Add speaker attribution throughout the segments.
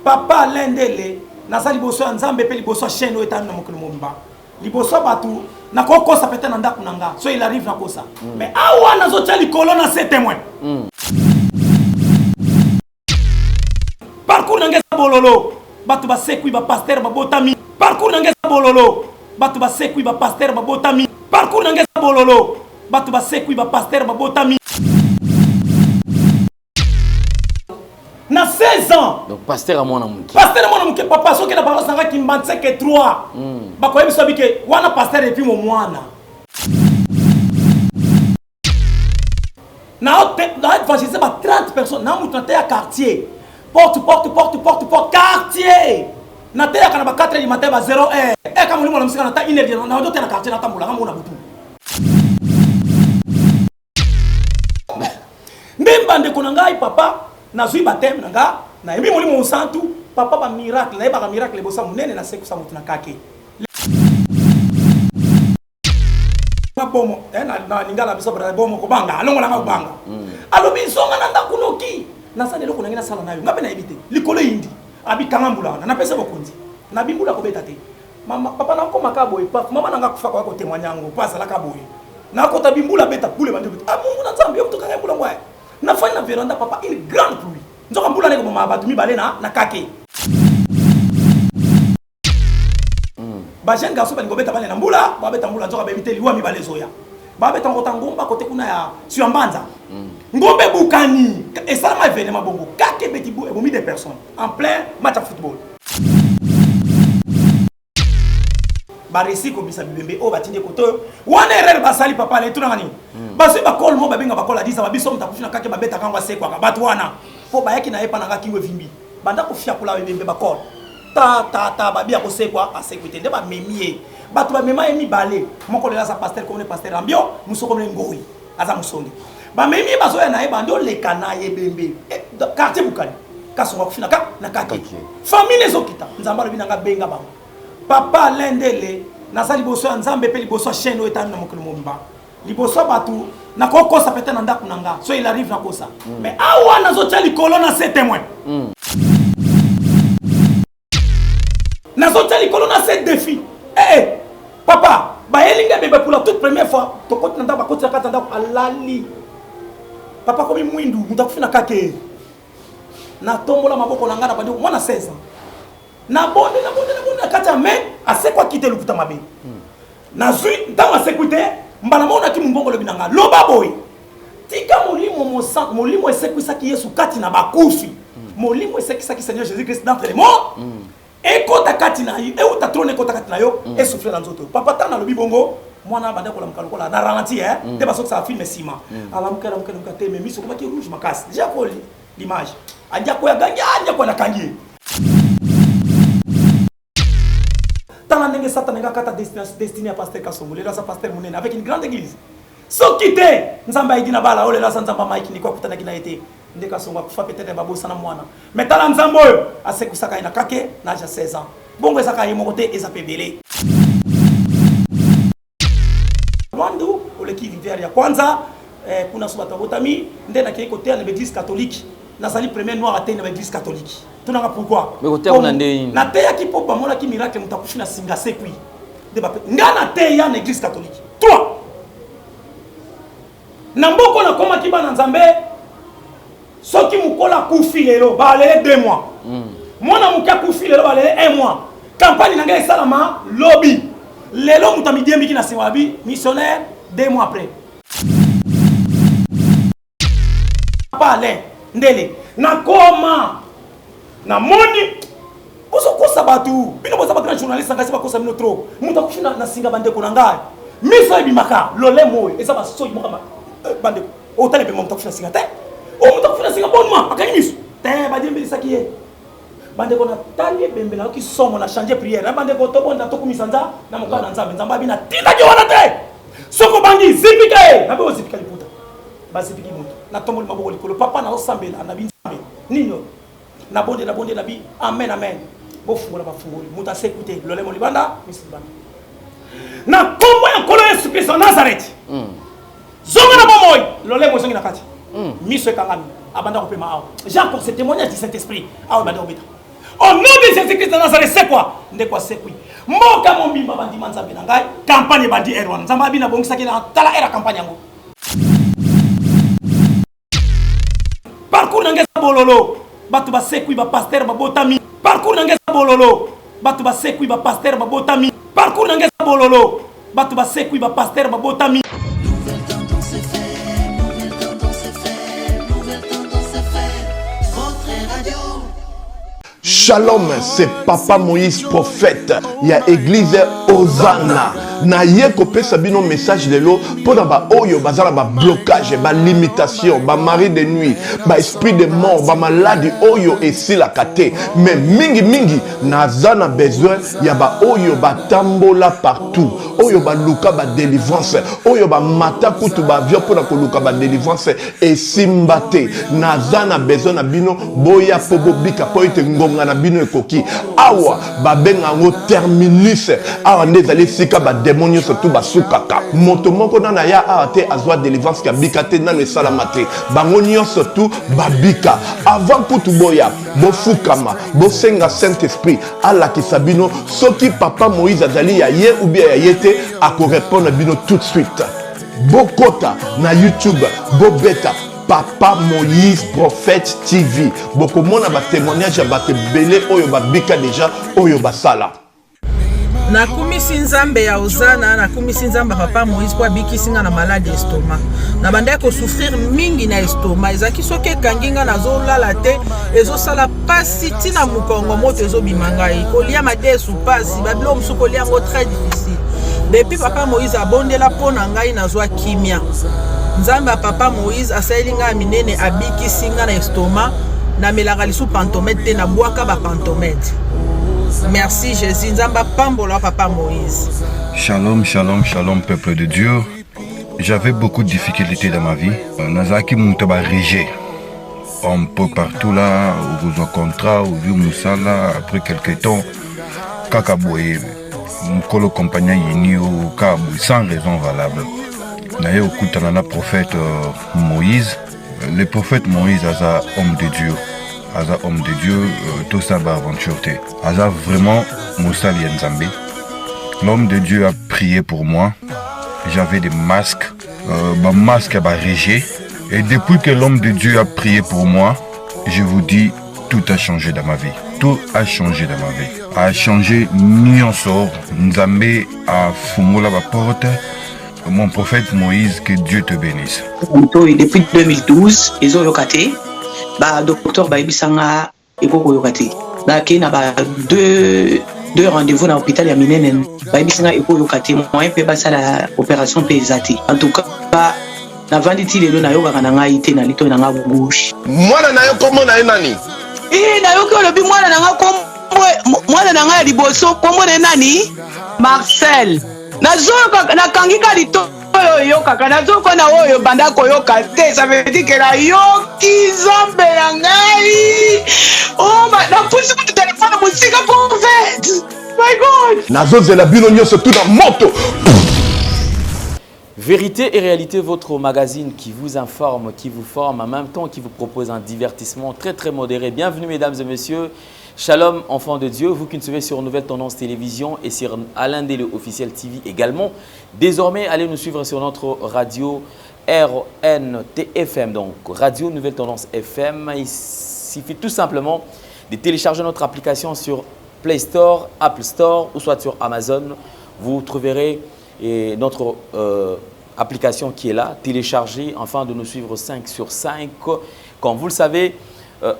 Speaker 1: papa lendele naza liboso nzambe pe liboso chaîne etana na mokolo momba liboso batu na kokosa pete na ndaku nanga so il arrive na kosa mais awa nazotia likolo na se témoin parcours nanga bololo batu ba sekui ba pasteur ba botami parcours nanga bololo batu ba sekui ba pasteur ba botami parcours nanga bololo batu ba sekui ba pasteur ba botami na 16 ans.
Speaker 2: Donc pasteur à mon amour.
Speaker 1: Pasteur à mon amour, papa, ce que la parole s'en va qui m'a dit que 3. Bah quand même ça dit que wana pasteur et puis mon moine. Na évangéliser ba 30 personnes, na mutanté à quartier. Porte quartier. Na te kana ba 4h du matin ba 0h. Et quand mon na musika na ta 1h na doté na quartier na tambula nga mona butu. Ndemba ndeko na ngai papa. Na zui baptême nanga na yemi molimo santu papa ba miracle na ba miracle bosa munene na seku sa mutu na kake na bomo na lingala biso bra bomo ko banga alongo na banga alobi songa na ndakunoki na sane loko na sala nayo ngabe na ebite likolo indi abi kangambula na pesa bokonzi na bimbula ko beta te mama papa na ko makabo e papa mama nanga kufa ko témoigner ngo pasa la kaboye na ko tabimbula beta bule bande ah mungu na nzambe yo to kangambula ngwa na fanya veranda papa une grande pluie nzoka mbula neko mama batumi bale na kake ba jeune garçon ba ngobeta bale na mbula ba beta mbula nzoka ba éviter liwa mi bale zoya ba beta ngota ngomba kote kuna ya sur mbanza ngombe bukani et ça m'a événement bongo kake beti bu ebomi des personnes en plein match de football ba récit ko bisa bibembe o batinde koto wana erreur basali papa le tunangani baso ba call mo ba benga ba call a 10 ba biso mtakufina kake ba beta kangwa sekwa ka batu wana po ba yaki na yepa nanga kingwe vimbi banda ko fia kula bibembe ba call ta ba bia ko sekwa a sekwite nde ba memie batu ba mema emi balé moko le la sa pasteur comme le pasteur ambio muso comme ngoi aza musongi ba memie baso ya na yeba ndo le kana yebembe quartier bukani kasonga kufina ka na kake famille ezokita nzamba lobi nanga benga ba papa lendele naza liboso ya nzambe pe liboso chaîne etana na mokolo momba liboso batu na kokosa pete na ndaku nanga so il arrive na kosa mais awa nazotia likolo na se témoin nazotia likolo na se défi papa bayelinga bebe pour la toute première fois tokoti na ndaku bakoti na kata ndaku alali papa komi mwindu mutakufina kake na tombola maboko na nga na bandi mwana 16 ans na bonde na kata me asekwa kite lukuta mabe na zui ndanga sécurité mbala mona ki mbongo lobi nanga loba boy tika molimo mosa molimo esekwisa ki Yesu kati na bakufi molimo esekwisa ki Seigneur Jésus Christ d'entre les morts et kota kati na yo e uta trône kota kati na yo et souffler dans nzoto papa tana lobi bongo mwana banda ko la mkalokola na ralenti te baso que ça filme sima alamkela mkela te mais miso ko ki rouge makasi déjà ko l'image anja ko ya ganja anja ko na kangie dans la Satan a kata destiné à pasteur Kasongo, le sa pasteur Mounene avec une grande église. So quitté, nzamba idina bala, ole la nzamba maiki ni kwa kutana kina ete, nde Kasongo kufa peut-être babo sana mwana. Mais tala nzambo ase kusaka ina kake na ja 16 ans. Bongo esaka yemo kote eza pebele. Wandu ole ki rivière ya kwanza kuna subata botami nde na kiko te na l'église catholique. Na sali premier noir atteint na l'église catholique. Tunanga pourquoi?
Speaker 2: Mais côté on a ndé.
Speaker 1: Na te ya ki popa mona ki miracle mutakufina singa sekui. Ngana te ya na église catholique. 3. Na mboko na koma ki bana nzambe soki mukola kufi lelo ba lele 2 mois. Mona muka kufi lelo ba lele 1 mois. Campagne nanga esalama lobby. Lelo mutamidie miki na siwabi missionnaire 2 mois après. Pale ndele na koma na moni bozo kosa batu bino boza batu na journaliste ngasi bakosa bino trop muta kufina na singa bande ko nanga miso ebimaka lole moyo eza ba soyi mokama bande o tale be muta kufina singa te o muta kufina singa bonnement akani miso te ba dembe sakiye bande ko na tali bembe na ki somo na changer prière bande ko to bonda to kumisanza na mokana nzambe nzamba bina tinda ki wana te soko bangi zipika na be ozipika liputa ba zipiki mutu na tomoli maboko likolo papa na osambela na binzambe nino na bonde na bi amen amen bo fungola ba fungoli muta sécurité lolemo libanda misibanda na kombo ya kolo Yesu Kristo Nazareth zonga na bomoy lolemo zongi na kati miso ekangami abanda ko pema awa j'ai encore ce témoignage du Saint-Esprit awa banda obeta Au nom de Jésus-Christ de Nazareth, c'est quoi? C'est quoi? Moka Mombimba Bandi Manzabi Nangai, campagne Bandi Erwan. Zambabi na Bongsaki na Tala era campagne yango. Parcours Nangesa Bololo, Batuba Sekui ba pasteur ba botami. Parcours Nangesa Bololo, Batuba Sekui ba pasteur ba botami. Parcours Nangesa Bololo, Batuba Sekui ba pasteur ba botami.
Speaker 2: Shalom, c'est Papa Moïse prophète. Il y a église Hosanna. Na ye kopé sabino message de l'eau pour ba oyo bazala ba blocage, ba limitation, ba mari de nuit, ba esprit de mort, ba maladie oyo et si la kate. Mais mingi nazana besoin ya ba oyo ba tambola partout. Oyo ba luka ba délivrance, oyo ba mata kutu ba vio pour na luka ba délivrance et simbate. Nazana besoin na bino boya pobobika po ite ngonga na bino ekoki. Awa ba benga ngo terminus. Awa ndezali sika ba démonio surtout basukaka moto moko na ya ate azwa délivrance ka bikate na le salamate bangonio surtout babika avant kutu boya bofukama bosenga Saint-Esprit ala kisabino soki Papa Moïse azali ya ye ou bien ya yete ako répondre bino tout de suite bokota na YouTube bobeta Papa Moïse Prophète TV bokomona ba témoignage ya bato belé oyo babika déjà oyo basala.
Speaker 3: Nakumisi nzambe ya Hosanna, nakumisi nzambe Papa Moïse kwa bikisinga na malade estomac. Na banda ko souffrir mingi na estomac. Ezaki soke kanginga na zolala te, ezo sala pasi tina mukongo moto ezo bimangai. Kolia madesu pasi, babilo musuko lia ngo très difficile. Depuis Papa Moïse abondela pona ngai na zwa kimia. Nzambe ya Papa Moïse asayelinga minene abikisinga na estomac, na melaka lisu pantomètre te na bwaka ba pantomètre. Merci Jésus, Nzamba Pambola Papa Moïse.
Speaker 4: Shalom, shalom, shalom peuple de Dieu. J'avais beaucoup de difficultés dans ma vie. Nazaki Moutaba Régé. Un peu partout là, au besoin contrat, au vieux Moussala, après quelques temps, Kakaboye, Mkolo compagnon Yini au Kabou, sans raison valable. D'ailleurs, au Koutanana prophète Moïse, le prophète Moïse a homme de Dieu. Aza homme de Dieu, tout ça va aventure. Aza vraiment Moussali Nzambe. L'homme de Dieu a prié pour moi. J'avais des masques, ma masque a régé. Et depuis que l'homme de Dieu a prié pour moi, je vous dis, tout a changé dans ma vie. Tout a changé dans ma vie. A changé Nyonsor. Nzambe a fumé la porte. Mon prophète Moïse, que Dieu te bénisse.
Speaker 5: Depuis 2012, ils ont yokaté. Bah docteur Baibisanga ekoko yokati ba kina ba deux rendez-vous dans l'hôpital ya minene Baibisanga ekoko yokati moyen pe ba sala opération pesati en tout cas na vanditi lelo na yoka na ngai te na lito na nga gauche
Speaker 2: Mwana na yo komo na nani
Speaker 5: na yo ko lobi mwana na nga kombo mwana na nga liboso kombo na nani Marcel nazoka na kangika lito yo kaka nazoka na oyo banda koyoka te ça veut dire que la yoki zambe na ngai oh na pusi ku téléphone musika prophète my god
Speaker 2: nazozela bino nyonso tout dans moto.
Speaker 6: Vérité et réalité, votre magazine qui vous informe, qui vous forme, en même temps qui vous propose un divertissement très très modéré. Bienvenue mesdames et messieurs. Shalom, enfants de Dieu, vous qui nous suivez sur Nouvelle Tendance Télévision et sur Alain Dele Officiel TV également. Désormais, allez nous suivre sur notre radio RNTFM, donc Radio Nouvelle Tendance FM. Il suffit tout simplement de télécharger notre application sur Play Store, Apple Store ou soit sur Amazon. Vous trouverez notre application qui est là, téléchargée, afin de nous suivre 5 sur 5. Comme vous le savez,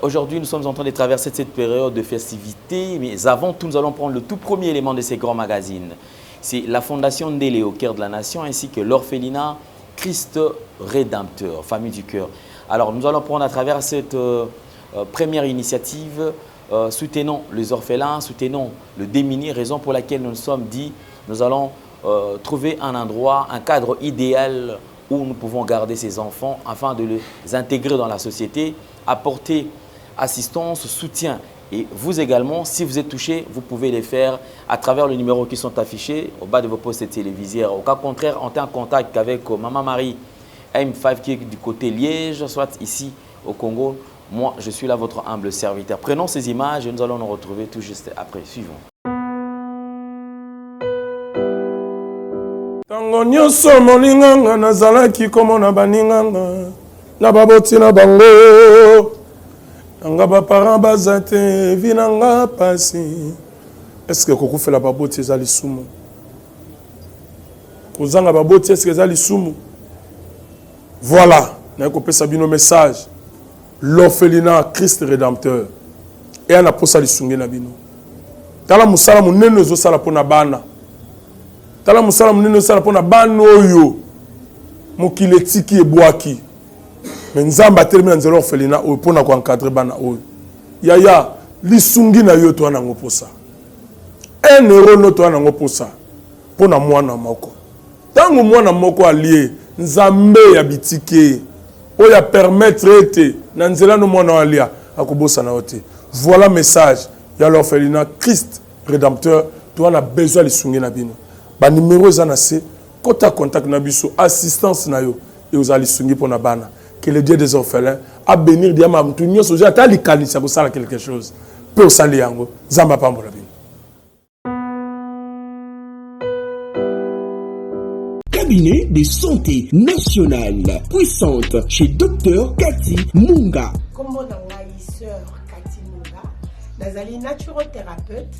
Speaker 6: aujourd'hui, nous sommes en train de traverser cette période de festivité, mais avant tout, nous allons prendre le tout premier élément de ces grands magazines. C'est la Fondation Ndélé au cœur de la nation, ainsi que l'orphelinat Christ Rédempteur, Famille du Cœur. Alors, nous allons prendre à travers cette première initiative, soutenons les orphelins, soutenons le démuni, raison pour laquelle nous nous sommes dit, nous allons trouver un endroit, un cadre idéal où nous pouvons garder ces enfants afin de les intégrer dans la société, apporter assistance, soutien. Et vous également, si vous êtes touché, vous pouvez les faire à travers les numéros qui sont affichés au bas de vos postes téléviseurs. Au cas contraire, on est en contact avec Maman Marie M5 qui est du côté Liège, soit ici au Congo, Moi, je suis là, votre humble serviteur. Prenons ces images et nous allons nous retrouver tout juste après. Suivons.
Speaker 7: Tango nyonso molinganga nazalaki komona baninganga na baboti na bango nanga baparent baza te vi nanga pasi. Est-ce que kokufela baboti eza lisumu? Kozanga baboti est-ce que eza lisumu? Voilà, na kopesa bino message. L'orphelinat Christ rédempteur et ana posa lisungi na bino. Tala musala munene ezosala pona bana. Tala musala munene ezosala pona bana oyo mokili etiki ebwaki. Mais nzamba atelemi na nzela orphelinat oyo pona ko encadrer bana oyo. Yaya lisungi na yo to ana ngoposa. 1 euro no to ana ngoposa pona mwana moko. Tango mwana moko alie nzambe ya bitike oya permettre ete na nzela no mwana alia akobosa na ote. Voilà message ya l'orphelinat Christ rédempteur to ana besoin lisungi na bino. Ba numéro za na se kota contact na biso assistance na yo et aux lisungi pona bana. Que le Dieu des orphelins a bénir diama mtu nyoso ja ta likanisa ko sala quelque chose. Pour sali yango zamba pambola bino.
Speaker 8: Cabinet de santé nationale puissante chez Dr Cathy Munga.
Speaker 9: Comment sœur Cathy Munga, nazali naturothérapeute,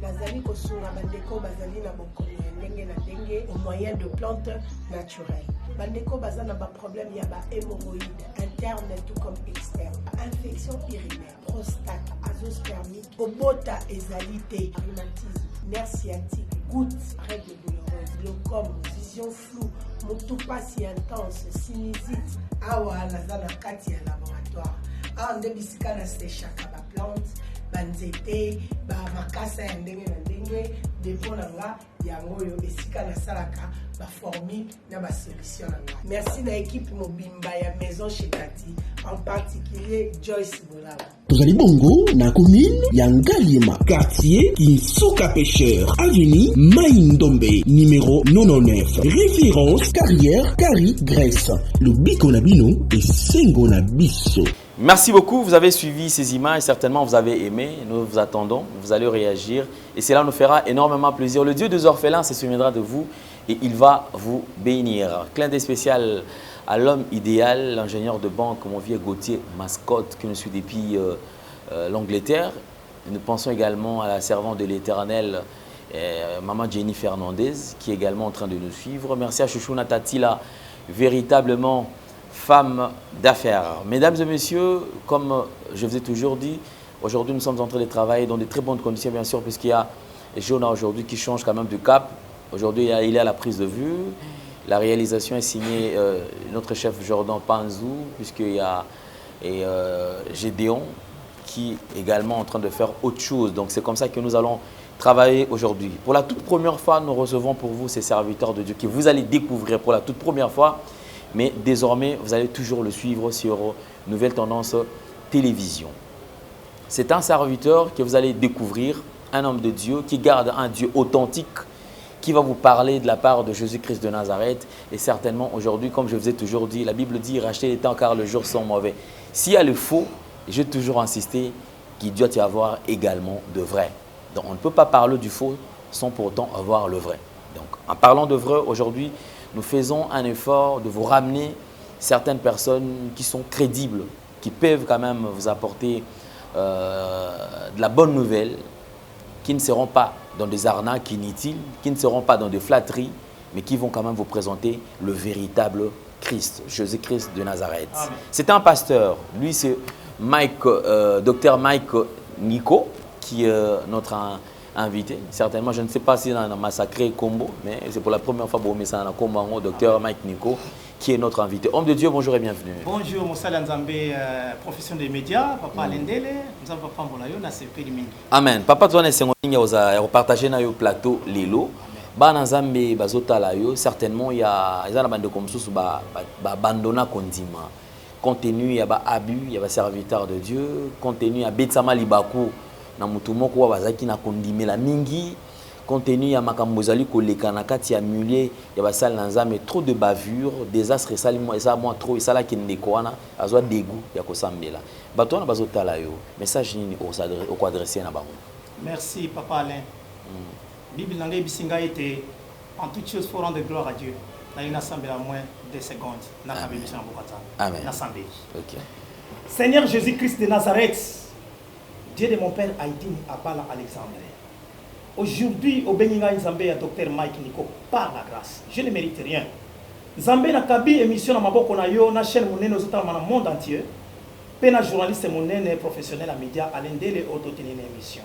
Speaker 9: nazali kosunga bandeko bazali na bokono ndenge na ndenge au moyen de plantes naturelles. Bandeko bazana ba problème ya ba hémorroïdes interne tout comme externe, infection urinaire, prostate, azoospermie, obota ezalité, rhumatisme, nerf sciatique, gouttes, règles douloureuses, glaucome, vision floue, motopathie intense, sinusite. Awa nazana kati ya laboratoire. Awa nde bisika na séchaka ba plante, banzete, ba makasa ya ndenge na ndenge, depo nanga yango yo esika na salaka ba formule na ba solution nanga. Merci na équipe mobimba ya maison chez Cathy, en particulier Joyce Bolala.
Speaker 8: Tozali bongo na commune ya Ngaliema, quartier Kinsuka Pêcheur, avenue Maïndombe, numéro 99. Référence carrière Kari Grèce. Le Biko Nabino et Sengo Nabiso.
Speaker 6: Merci beaucoup, vous avez suivi ces images, certainement vous avez aimé, nous vous attendons, vous allez réagir et cela nous fera énormément plaisir. Le Dieu des orphelins se souviendra de vous et il va vous bénir. Clin d'œil spécial à l'homme idéal, l'ingénieur de banque, mon vieux Gauthier Mascotte, qui nous suit depuis l'Angleterre. Nous pensons également à la servante de l'Éternel, Maman Jenny Fernandez, qui est également en train de nous suivre. Merci à Chouchou Natatila, véritablement femme d'affaires. Mesdames et messieurs, comme je vous ai toujours dit, aujourd'hui nous sommes en train de travailler dans de très bonnes conditions, bien sûr, puisqu'il y a Jonah aujourd'hui qui change quand même de cap. Aujourd'hui, il est à la prise de vue. La réalisation est signée notre chef Jordan Panzou, puisqu'il y a Gédéon qui est également en train de faire autre chose. Donc c'est comme ça que nous allons travailler aujourd'hui. Pour la toute première fois, nous recevons pour vous ces serviteurs de Dieu que vous allez découvrir pour la toute première fois. Mais désormais, vous allez toujours le suivre sur Nouvelle Tendance Télévision. C'est un serviteur que vous allez découvrir, un homme de Dieu qui garde un Dieu authentique, qui va vous parler de la part de Jésus-Christ de Nazareth. Et certainement aujourd'hui, comme je vous ai toujours dit, la Bible dit « Rachetez les temps car le jour sont mauvais ». S'il y a le faux, je vais toujours insister qu'il doit y avoir également de vrai. Donc on ne peut pas parler du faux sans pourtant avoir le vrai. Donc en parlant de vrai, aujourd'hui, nous faisons un effort de vous ramener certaines personnes qui sont crédibles, qui peuvent quand même vous apporter de la bonne nouvelle, qui ne seront pas dans des arnaques inutiles, qui ne seront pas dans des flatteries, mais qui vont quand même vous présenter le véritable Christ, Jésus-Christ de Nazareth. C'est un pasteur, lui c'est Dr Mike Nico, qui est notre invité. Certainement, je ne sais pas si on a massacré Combo, mais c'est pour la première fois pour ça Combo, Dr Mike Nico, qui est notre invité. Homme de Dieu, bonjour et bienvenue.
Speaker 10: Bonjour, Moussa Nzambe, profession des médias, Papa Lendele, nous avons Papa Mbolayo, na CP Limini. Amen. Papa, tu as partagé dans le plateau Lelo. Bana Nzambe bazota la yo, certainement il y a des bande comme ça abandonna kondima. Compte tenu il y a abus, il y a serviteur de Dieu, compte tenu il y a Betsama Libaku na mutu moko wa bazaki na kondimela mingi,
Speaker 6: compte tenu ya makambo ezali koleka na kati ya milieu ya basali na nzambe trop de bavure désastre esali eza mwa trop esalaki ndeko wana azwa dégoût ya kosambela bato wana bazotala yo message nini okoadresse na bango?
Speaker 10: Merci Papa Alain. Bible nanga ebisinga ete en toute chose faut rendre gloire à Dieu. Na une assemblée à moins de secondes. Na kabeli sana bokata.
Speaker 6: Amen.
Speaker 10: Na assemblée.
Speaker 6: OK.
Speaker 10: Seigneur Jésus-Christ de Nazareth, Dieu de mon père Haïdine Abala Alexandre. Aujourd'hui, au Beninga Nzambe à Dr Mike Nico, par la grâce, je ne mérite rien. Nzambe na kabi émission na maboko na yo na chaîne monene ozotala na monde entier. Pena journaliste monene professionnel à média alendele autotenir émission.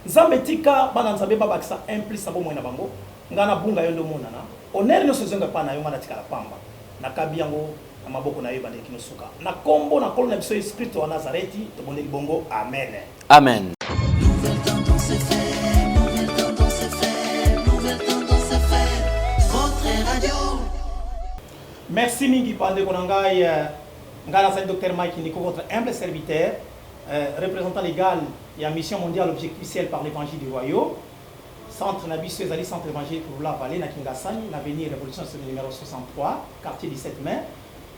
Speaker 10: Nzambe tika bana Nzambe babakisa implice abo mwana bango ngana bunga yo ndo monana. Onere no sezonga pa na yo ngana tika la pamba. Na kabi yango na maboko na yo bande kinosuka. Na kombo na kolona biso Esprit wa Nazareti to boneli bongo amen.
Speaker 6: Amen.
Speaker 10: Merci Mingi Pande Konangai, Ngala Dr Mike Nico, votre humble serviteur, représentant légal et la mission mondiale objectif ciel par l'évangile du royaume. Centre Nabi Suezali, centre évangile pour la vallée, na Kingasani, l'avenir révolution sur le numéro 63, quartier 17 mai.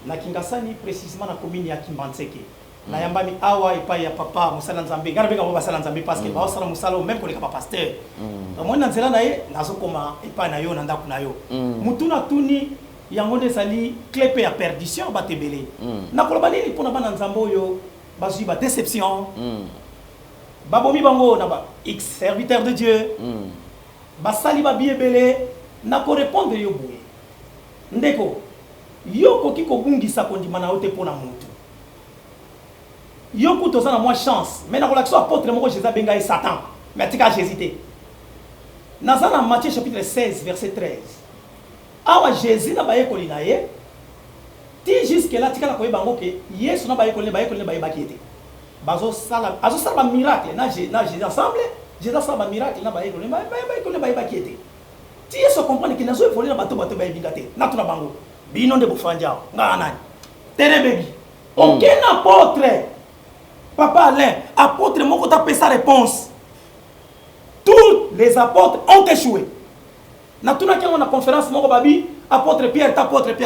Speaker 10: Na Kingasani, précisément la commune ya Kimbanseke. Na yambami awa et pas ya papa, Moussala Nzambe, garbe kama Moussala Nzambe parce que ba osala Moussala même pour les papa pasteur. Moi na nzela na ye, nazo koma et pas na yo nanda kuna yo. Mutuna tuni yango desali clé ya perdition batebele. Na koloba nini pona bana Nzambe oyo bazui ba déception. Babomi bango na ba X serviteur de Dieu. Basali ba biebele na ko répondre yo boye. Ndeko yo koki ko bungisa kondima na ote pona mutu. Yo kuto sana moi chance. Mais na kolakso apôtre moko Jésus benga et Satan. Mais tika Jésus. Nazana Matthieu chapitre 16 verset 13. Awa Jésus na baye kolina ye. Ti jusque là tika na koyeba ngo ke Yesu na baye kolina baye bakete. Bazo sala miracle na Jésus ensemble. Jésus sala miracle na baye kolina baye bakete. Ti Yesu comprendre que nazo voler na bato baye bingate. Na tuna bango. Bino de bufanja nga nani. Terebebi. Aucun apôtre. Papa Alain, apôtre moko ta sa réponse. Tous les apôtres ont échoué. Na tuna ki on a conférence moko babi apôtre Pierre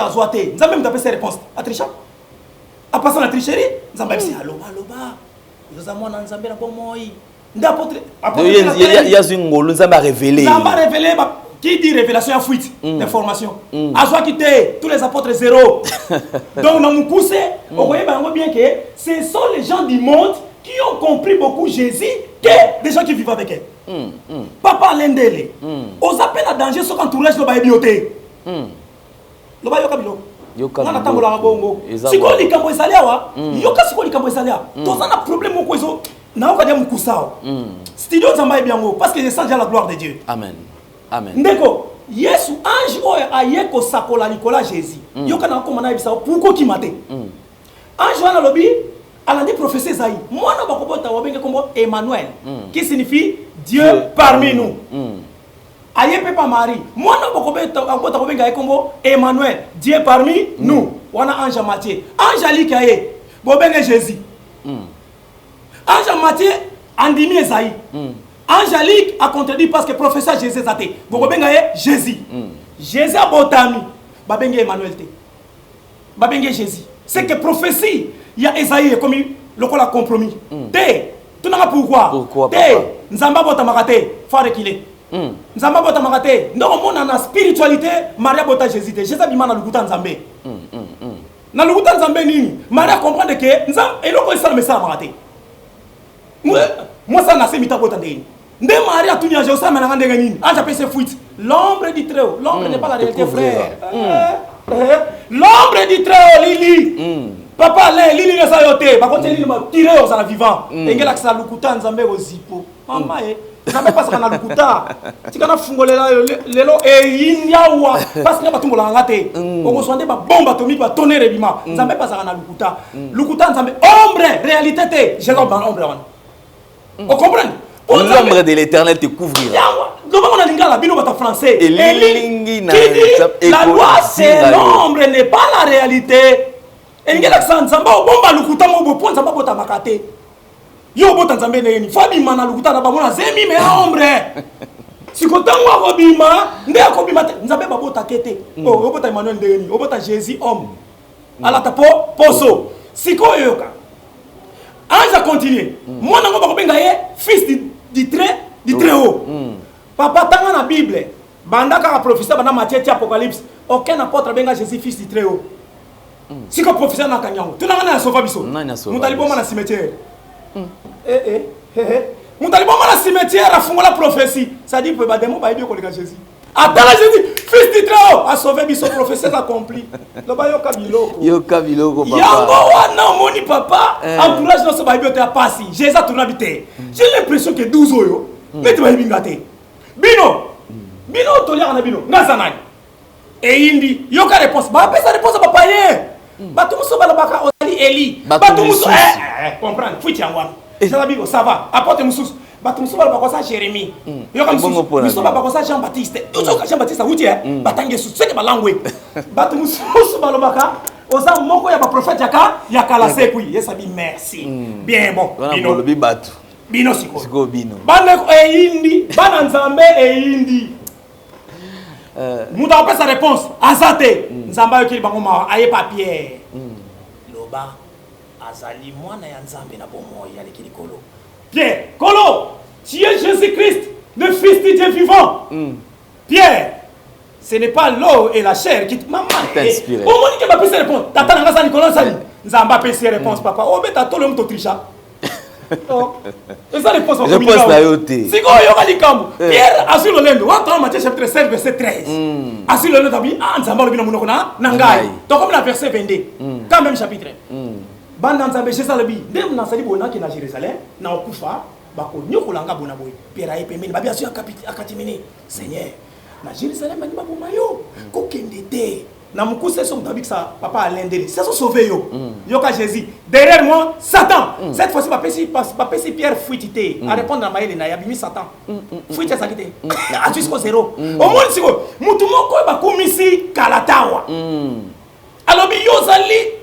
Speaker 10: Azoate. Nzambe mtape sa réponse. A tricher. A passer la tricherie, nzambe bisi aloba. Yoza mwana nzambe na bomoi. Nda apôtre
Speaker 6: il y a une ngolo nzambe a révélé.
Speaker 10: Nzambe a révélé qui dit révélation à fuite d'information. Azoa quitté tous les apôtres zéro. Donc dans mon poussé, on voyait bien que ce sont les gens du monde qui ont compris beaucoup Jésus que des gens qui vivent avec eux. Papa Lendele, aux appels à danger, ce qu'entourage le baï bioté. Le baï yokabilo. Nana tambola bongo. Siko likambo esaliawa, yoka siko likambo esalia. Tous on a problème au kwezo. Na okadia mukusao. Studio Zamba biango parce que je sens déjà la gloire de Dieu.
Speaker 6: Amen. Amen.
Speaker 10: Ndeko, Yesu ange oyo ayeko sakola likola Jésus. Yoka na komana bisa pourquoi ki mate. Ange wana lobi alandi prophétie Isaïe. Mwana bakobota wabenge kombo Emmanuel qui signifie Dieu parmi nous. Ayepe pa Marie. Mwana bakobota wabenge kombo Emmanuel, Dieu parmi nous. Wana ange Matthieu. Angelique aye bobenge Jésus. Ange Matthieu andimi Isaïe. Angélique a contredit parce que professeur Jésus a été. Vous avez Jésus. Jésus a botami. Babenge Emmanuel te. Babenge Jésus. C'est que prophétie, il y a Esaïe comme le col a compromis. Té, tu n'as pas pourquoi. Té, Nzamba botamakate, faut qu'il Nzamba botamakate. Non, on a la spiritualité, Maria bota Jésus. Jésus a dit na lukuta Nzambe. Na lukuta Nzambe nini? Maria comprendre que Nzamba eloko isa le message makate. Moi ça n'a pas été botandé. Nde Maria tout nia Joseph na ngande nini anja pese fuite l'ombre du très haut l'ombre n'est pas la réalité frère l'ombre du très haut Lili papa Lili ne sa yote ba kote Lili ma tirer aux la vivant engela ksa lukuta nzambe ozipo mama nzambe pas kana lukuta tikana fungolela lelo yinyawa parce que batumbola ngate oko sonde ba bombe atomique ba tonnerre bima nzambe pas kana lukuta nzambe ombre réalité te je l'ombre ombre on comprend.
Speaker 6: L'ombre de l'Éternel te couvrira.
Speaker 10: Français. La loi c'est l'ombre n'est pas la réalité.
Speaker 1: siko tango akobima nde akobima te nzambe babota kete oh obota Emmanuel ndeni obota Jésus homme alata poso siko yoka anja continuer mwana ngo bakobenga ye fils du très haut papa tanga na Bible banda ka prophétie banda Matthieu Apocalypse aucun apôtre benga Jésus fils du très haut siko prophétie na kanyango tunanga na sauva biso mutaliboma na cimetière Mutaliboma na cimetière a fondé la prophétie. Ça dit que les démons vont bien Jésus. Attends Jésus, fils du très haut, a sauvé son prophétie accompli. Le bayo kabilo.
Speaker 6: Yo kabilo papa.
Speaker 1: Yango wana moni papa, entourage dans ce bayo te passi. Jésus a tourné habité. J'ai l'impression que 12 oyo, mais tu vas bingate. Bino tolia na bino. Ngazanai. Et indi, yo ka réponse. Ba pesa réponse papa ye. Batu muso bala baka ozali Eli. Batu muso comprendre, fuiti angwana. Ça va, apporte Moussous. Batumso ba bakosa Jérémie. Yo comme Moussous ba bakosa Jean-Baptiste. Jean-Baptiste wuti batange sous ce que balangwe. Batumso ba lobaka oza moko ya ba prophète ya kala sekui. Yesabi merci. Bien bon.
Speaker 6: Bino lobi batu.
Speaker 1: Bino siko.
Speaker 6: Siko bino.
Speaker 1: Bana indi, bana nzambe indi. Muta apesa sa réponse. Azate. Nzamba yokili bango ma aye papier. Loba azali mwana ya nzambe na bomo ya lekili kolo. Pierre, Kolo, tu es Jésus-Christ, le Fils du Dieu vivant. Pierre, ce n'est pas l'eau et la chair qui maman
Speaker 6: t'inspire.
Speaker 1: Au moins que ma puisse répondre. Tata nanga sa Nicolas sali. Nzamba pesi réponse papa. Oh beta to le mto tricha. Oh. Et ça réponse
Speaker 6: je pense la yoté.
Speaker 1: Si ko yo kali kambu. Pierre assure le lendo. On dans Matthieu chapitre 16 verset 13. Assure le lendo tabi nzamba le bina munoko na ngai. To comme la verset 22. Quand même chapitre. Banda nzambe chez Salabi ndem na sali bona ki na Jérusalem na okufa bako nyokolanga bona boy pera ye pembeni babia so akatimini Seigneur na Jérusalem ani baboma yo ko kendete na mukuse so mtabikisa papa alendele c'est so sauver yo yo ka Jésus derrière moi Satan cette fois-ci papesi Pierre fuitité à répondre à maïle na yabimi Satan fuité ça kité à jusqu'au zéro au moins siko mutu moko ba komisi kalatawa alors bi yo zali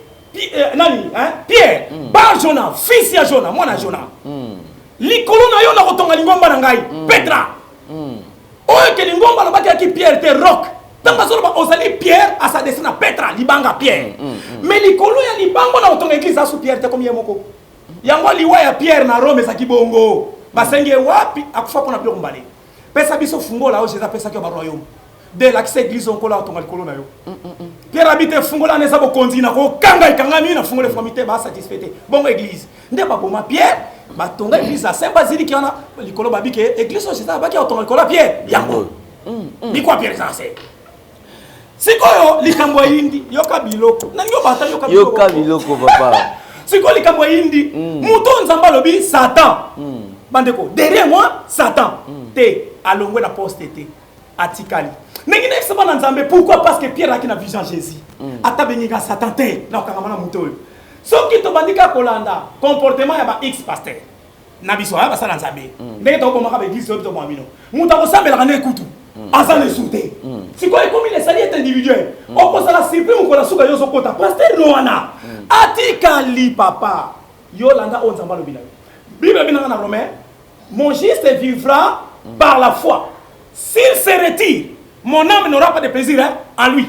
Speaker 1: Pierre, Bar Jonah, fils de Jonah, moi na Jonah. Likolo na yo na kotonga lingomba na ngai, Petra. Oyo ke lingomba na baki ki Pierre te rock. Tanga solo ba ozali Pierre à sa destina Petra, libanga Pierre. Mais likolo ya libango na kotonga église asu Pierre te comme yemoko. Yango liwa ya Pierre na Rome za kibongo. Basenge wapi akufa pona pio kumbale. Pesa biso fungo la o Jésus pesa ki ba royaume. De la église on kola otonga likolo na yo. Pierre habite fungola neza bo konzina ko kanga ikangami na fungole famité ba satisfaité bongo église nde ba boma Pierre ba tonga église à Saint Basilique yana likolo ba bike église c'est ça ba ki otonga likolo Pierre yango ni quoi Pierre ça c'est sikoyo likambo indi yoka biloko na nyo bata yoka
Speaker 6: biloko papa
Speaker 1: sikoyo likambo indi muto nzamba lobi Satan bandeko derrière moi Satan te alongwe na postete atikali Nengine sema na nzambe pourquoi parce que Pierre a qui na vision Jésus. Ata benga Satan te na kangama na muto. So ki to bandika kolanda comportement ya ba X pasteur. Na biso ya ba sala nzambe. Ndenge to komaka ba église to mwamino. Muta ko sambela kana ekutu. Asa ne sute. Si quoi comme il est sali est individuel. On ko sala surprise ko la suka yo so kota pasteur no wana. Atikali papa. Yo landa on nzamba lo bina. Bible bina na Romain. Mon juste vivra par la foi. S'il se retire, mon âme n'aura pas de plaisir en lui.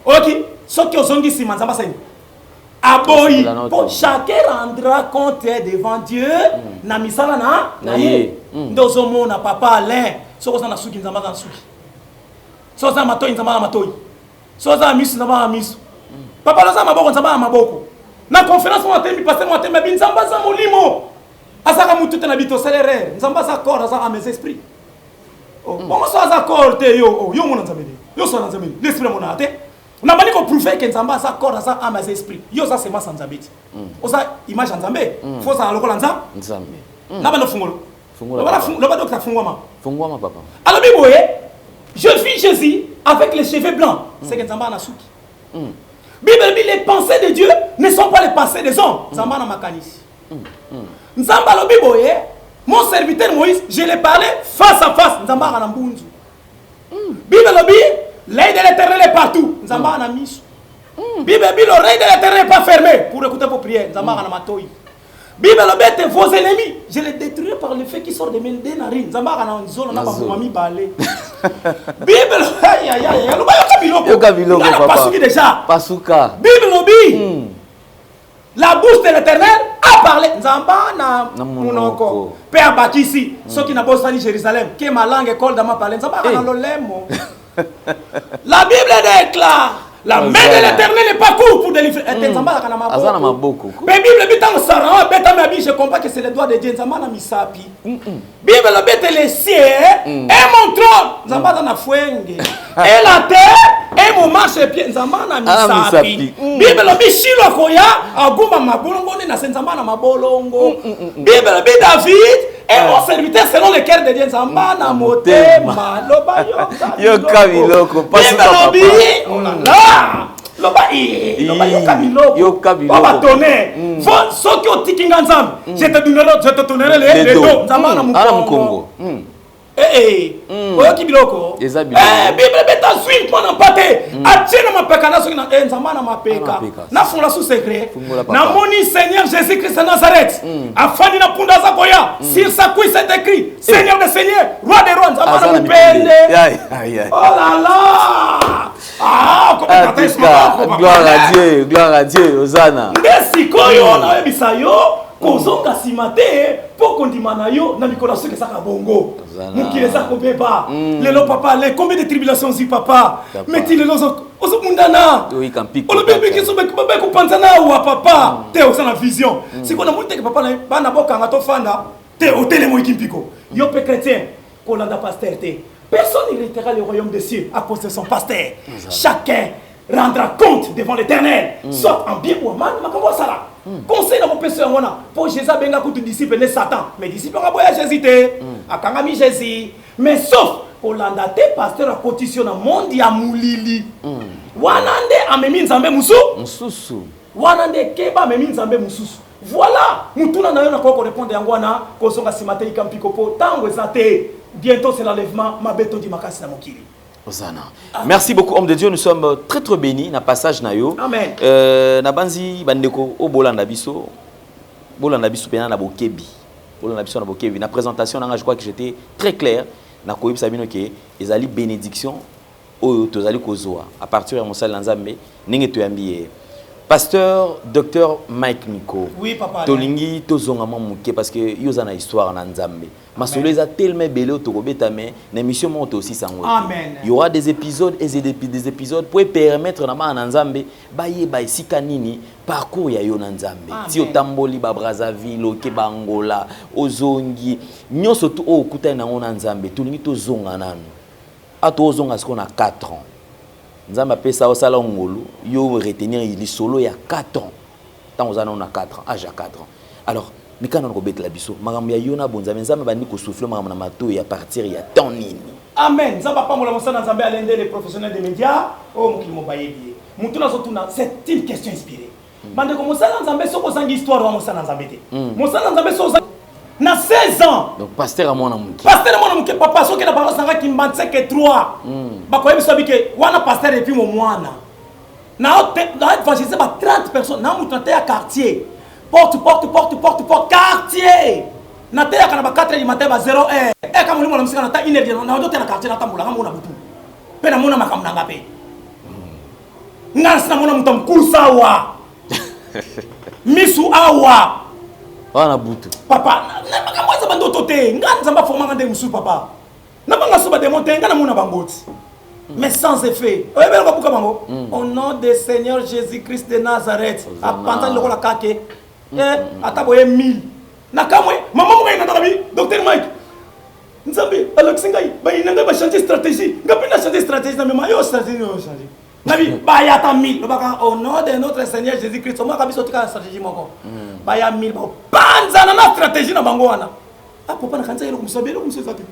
Speaker 1: Ok. Ce qui ont dit, c'est Manzamba Seigneur. Aboyi. Pour chacun rendra compte devant Dieu. Na misala na ye. Ndozo mo na papa Alain. Soza na suki nzamba na suki. Soza matoi nzamba na matoi. Soza misu nzamba na misu. Papa loza maboko nzamba na maboko. Na conférence mo atembi pasteur mo atembi binzamba za molimo. Azaka mututa na bito salaire. Nzamba za corps azaka mes esprits. Comment ça accord te yo yo mon nzambe yo so nzambe l'esprit mon ate na bani ko prouver que nzamba ça accord ça à mes esprits yo ça c'est ma nzambe osa image nzambe faut ça lokola nzambe na bana fungolo le ba docteur fungwama papa alors biboye je vis Jésus avec les cheveux blancs c'est que nzamba na suki Bible dit les pensées de Dieu ne sont pas les pensées des hommes nzamba na makanisi nzamba lo biboye. Mon serviteur Moïse, je l'ai parlé face à face. Nzamba na mbunzu. Bible lobi, l'œil de l'Éternel est partout. Nzamba na misu. Bible dit l'oreille de l'Éternel n'est pas fermée pour écouter vos prières. Nzamba na matoi. Bible bête vos ennemis, je les détruirai par le fait qu'ils sortent de mes narines. Zambara na nzolo na babumami balé. Bible aïe aïe aïe, lo ba yoka biloko papa. Pasuki déjà.
Speaker 6: Pasuka.
Speaker 1: Bible obi. La bouche de l'Éternel a parlé. Nzamba na munoko. Père Bakisi, ceux qui n'a pas sali Jérusalem, que ma langue école dans ma parole. Nzamba na lolemo. La Bible déclare la main de l'Éternel n'est pas courte pour délivrer. Mais Bible je comprends que c'est le doigt de Dieu. Bible les cieux et mon trône. Et la terre et mon marche pied. Bible Shilo Koya aguma mabolongo na senzamba na mabolongo. Bible David et mon serviteur selon le cœur de Dieu. Nzamba na motema loba
Speaker 6: yo kabiloko
Speaker 1: Bible oh là là. Yo kabiloko. Baba tonner. Faut que tikinga nzambe. Je te donnerai les dos. Nzamba na mukongo. Oyo kibiloko. Bible beta swing pour n'empate. Atiena mapeka na soki na nzamba na mapeka. Na fungula sous secret. Na moni Seigneur Jésus-Christ de Nazareth. Afani na punda za koya. Sur sa couille c'est écrit Seigneur des seigneurs, roi des rois. Nzamba na mupende. Oh là là. Ah,
Speaker 6: gloire à Dieu, Hosanna.
Speaker 1: Merci koyo na bisayo. Kozonga simate pour kondimana yo na mikolo soki saka bongo. Mukile za kobeba. Lelo papa, les combien de tribulations si papa. Meti lelo ozo mundana.
Speaker 6: Oui, campiko.
Speaker 1: O le bébé qui so bek ko panzana wa papa. Te o sana vision. Si kona monte que papa na bana boka ngato fanda. Te o tele mo ikimpiko. Yo pe chrétien ko landa pasteur te. Personne n'héritera le royaume des cieux à cause de son pasteur. Chacun rendra compte devant l'Éternel, soit en bien ou en mal. Conseil dans mon péché, pour Jésus, benga kutu disciple ne Satan. Mais disciple ont boya Jésus te, akangami Jésus. Mais sauf pour l'andate pasteur a cotisé na monde ya mulili. Wanande amemi nzambe mususu. Wanande keba amemi nzambe mususu. Voilà, mutuna na yo na ko répondre yangwana ko songa simate ikampiko po tango ezate. Bientôt c'est l'enlèvement, ma béton di makasi na mokili.
Speaker 6: Hosanna. Merci beaucoup homme de Dieu, nous sommes très très bénis na passage na yo.
Speaker 1: Amen.
Speaker 6: Na banzi bandeko o bolanda biso. Bolanda biso pena na bokebi. Bolanda biso na bokebi. Na présentation na je crois que j'étais très clair na koyeb sabino ke ezali bénédiction o tozali kozoa à partir ya mosala nzambe ninge to yambiye. Pasteur Dr Mike Nico.
Speaker 1: Oui, papa.
Speaker 6: Tolingi tozonga mamuke parce que yoza na histoire na nzambe. Masolo eza tellement belé autobeta mais l'émission monte aussi sans.
Speaker 1: Amen.
Speaker 6: Il y aura des épisodes et des épisodes pour permettre na nzambe baye ba sika nini parcours ya yo na nzambe. Ti otamboli ba Brazzaville, ke ba Angola, ozongi, nyoso to okuta na ngona nzambe. Tolingi tozonga nanu. Ato ozonga siko na 4 ans. Nzamba pesa osala ngolo yo retenir il solo ya 4 ans. Tant aux années on a 4 ans, âge à 4 ans. Alors, mikana ko betla biso, makambo ya yona bonza nzamba bandi ko souffler makambo na mato ya partir ya temps nini.
Speaker 1: Amen. Nzamba pamola mosana nzambe alende les professionnels des médias, oh mukimo bayebi. Mutuna zotuna, c'est une question inspirée. Bande ko mosana nzambe soko zangi histoire wa mosana nzambe te. Mosana nzambe soko na 16 ans.
Speaker 6: Donc pasteur amona muki.
Speaker 1: Pasteur amona muki papa soki na balance nga ki mbantse ke 3. Bako yebi sobike wana pasteur et puis mo mwana. Na évangéliser ba 30 personnes na mutante ya quartier. Porte quartier. Na te ya kana ba 4h du matin ba 0h. E kama mulimo na musika na ta 1h na ndo te na quartier na tambula nga mona butu. Pe na mona makamna nga pe. Nga sina mona mutam kursawa. Misu awa.
Speaker 6: Wana butu.
Speaker 1: Papa, na makambo za bando tote, nga nzamba forma ngande musu papa. Na banga soba démonter nga na mona bangoti. Mais sans effet. Oye belo buka bango. Au nom de Seigneur Jésus-Christ de Nazareth. Apanta loko la kake. Ataboye 1000. Na kamwe, maman mo ina tarabi, docteur Mike. Nzambe, Alex ngai, ba ina nga ba changer stratégie. Nga pina changer stratégie na mema yo stratégie yo changer. Nabi, ba ya ta 1000. Le baka au nom de notre Seigneur Jésus-Christ. Moi kabiso tika stratégie moko. Ba ya 1000 ba panza na stratégie na bango wana. Ah papa na kanza yelo kumsobelo kumsozate.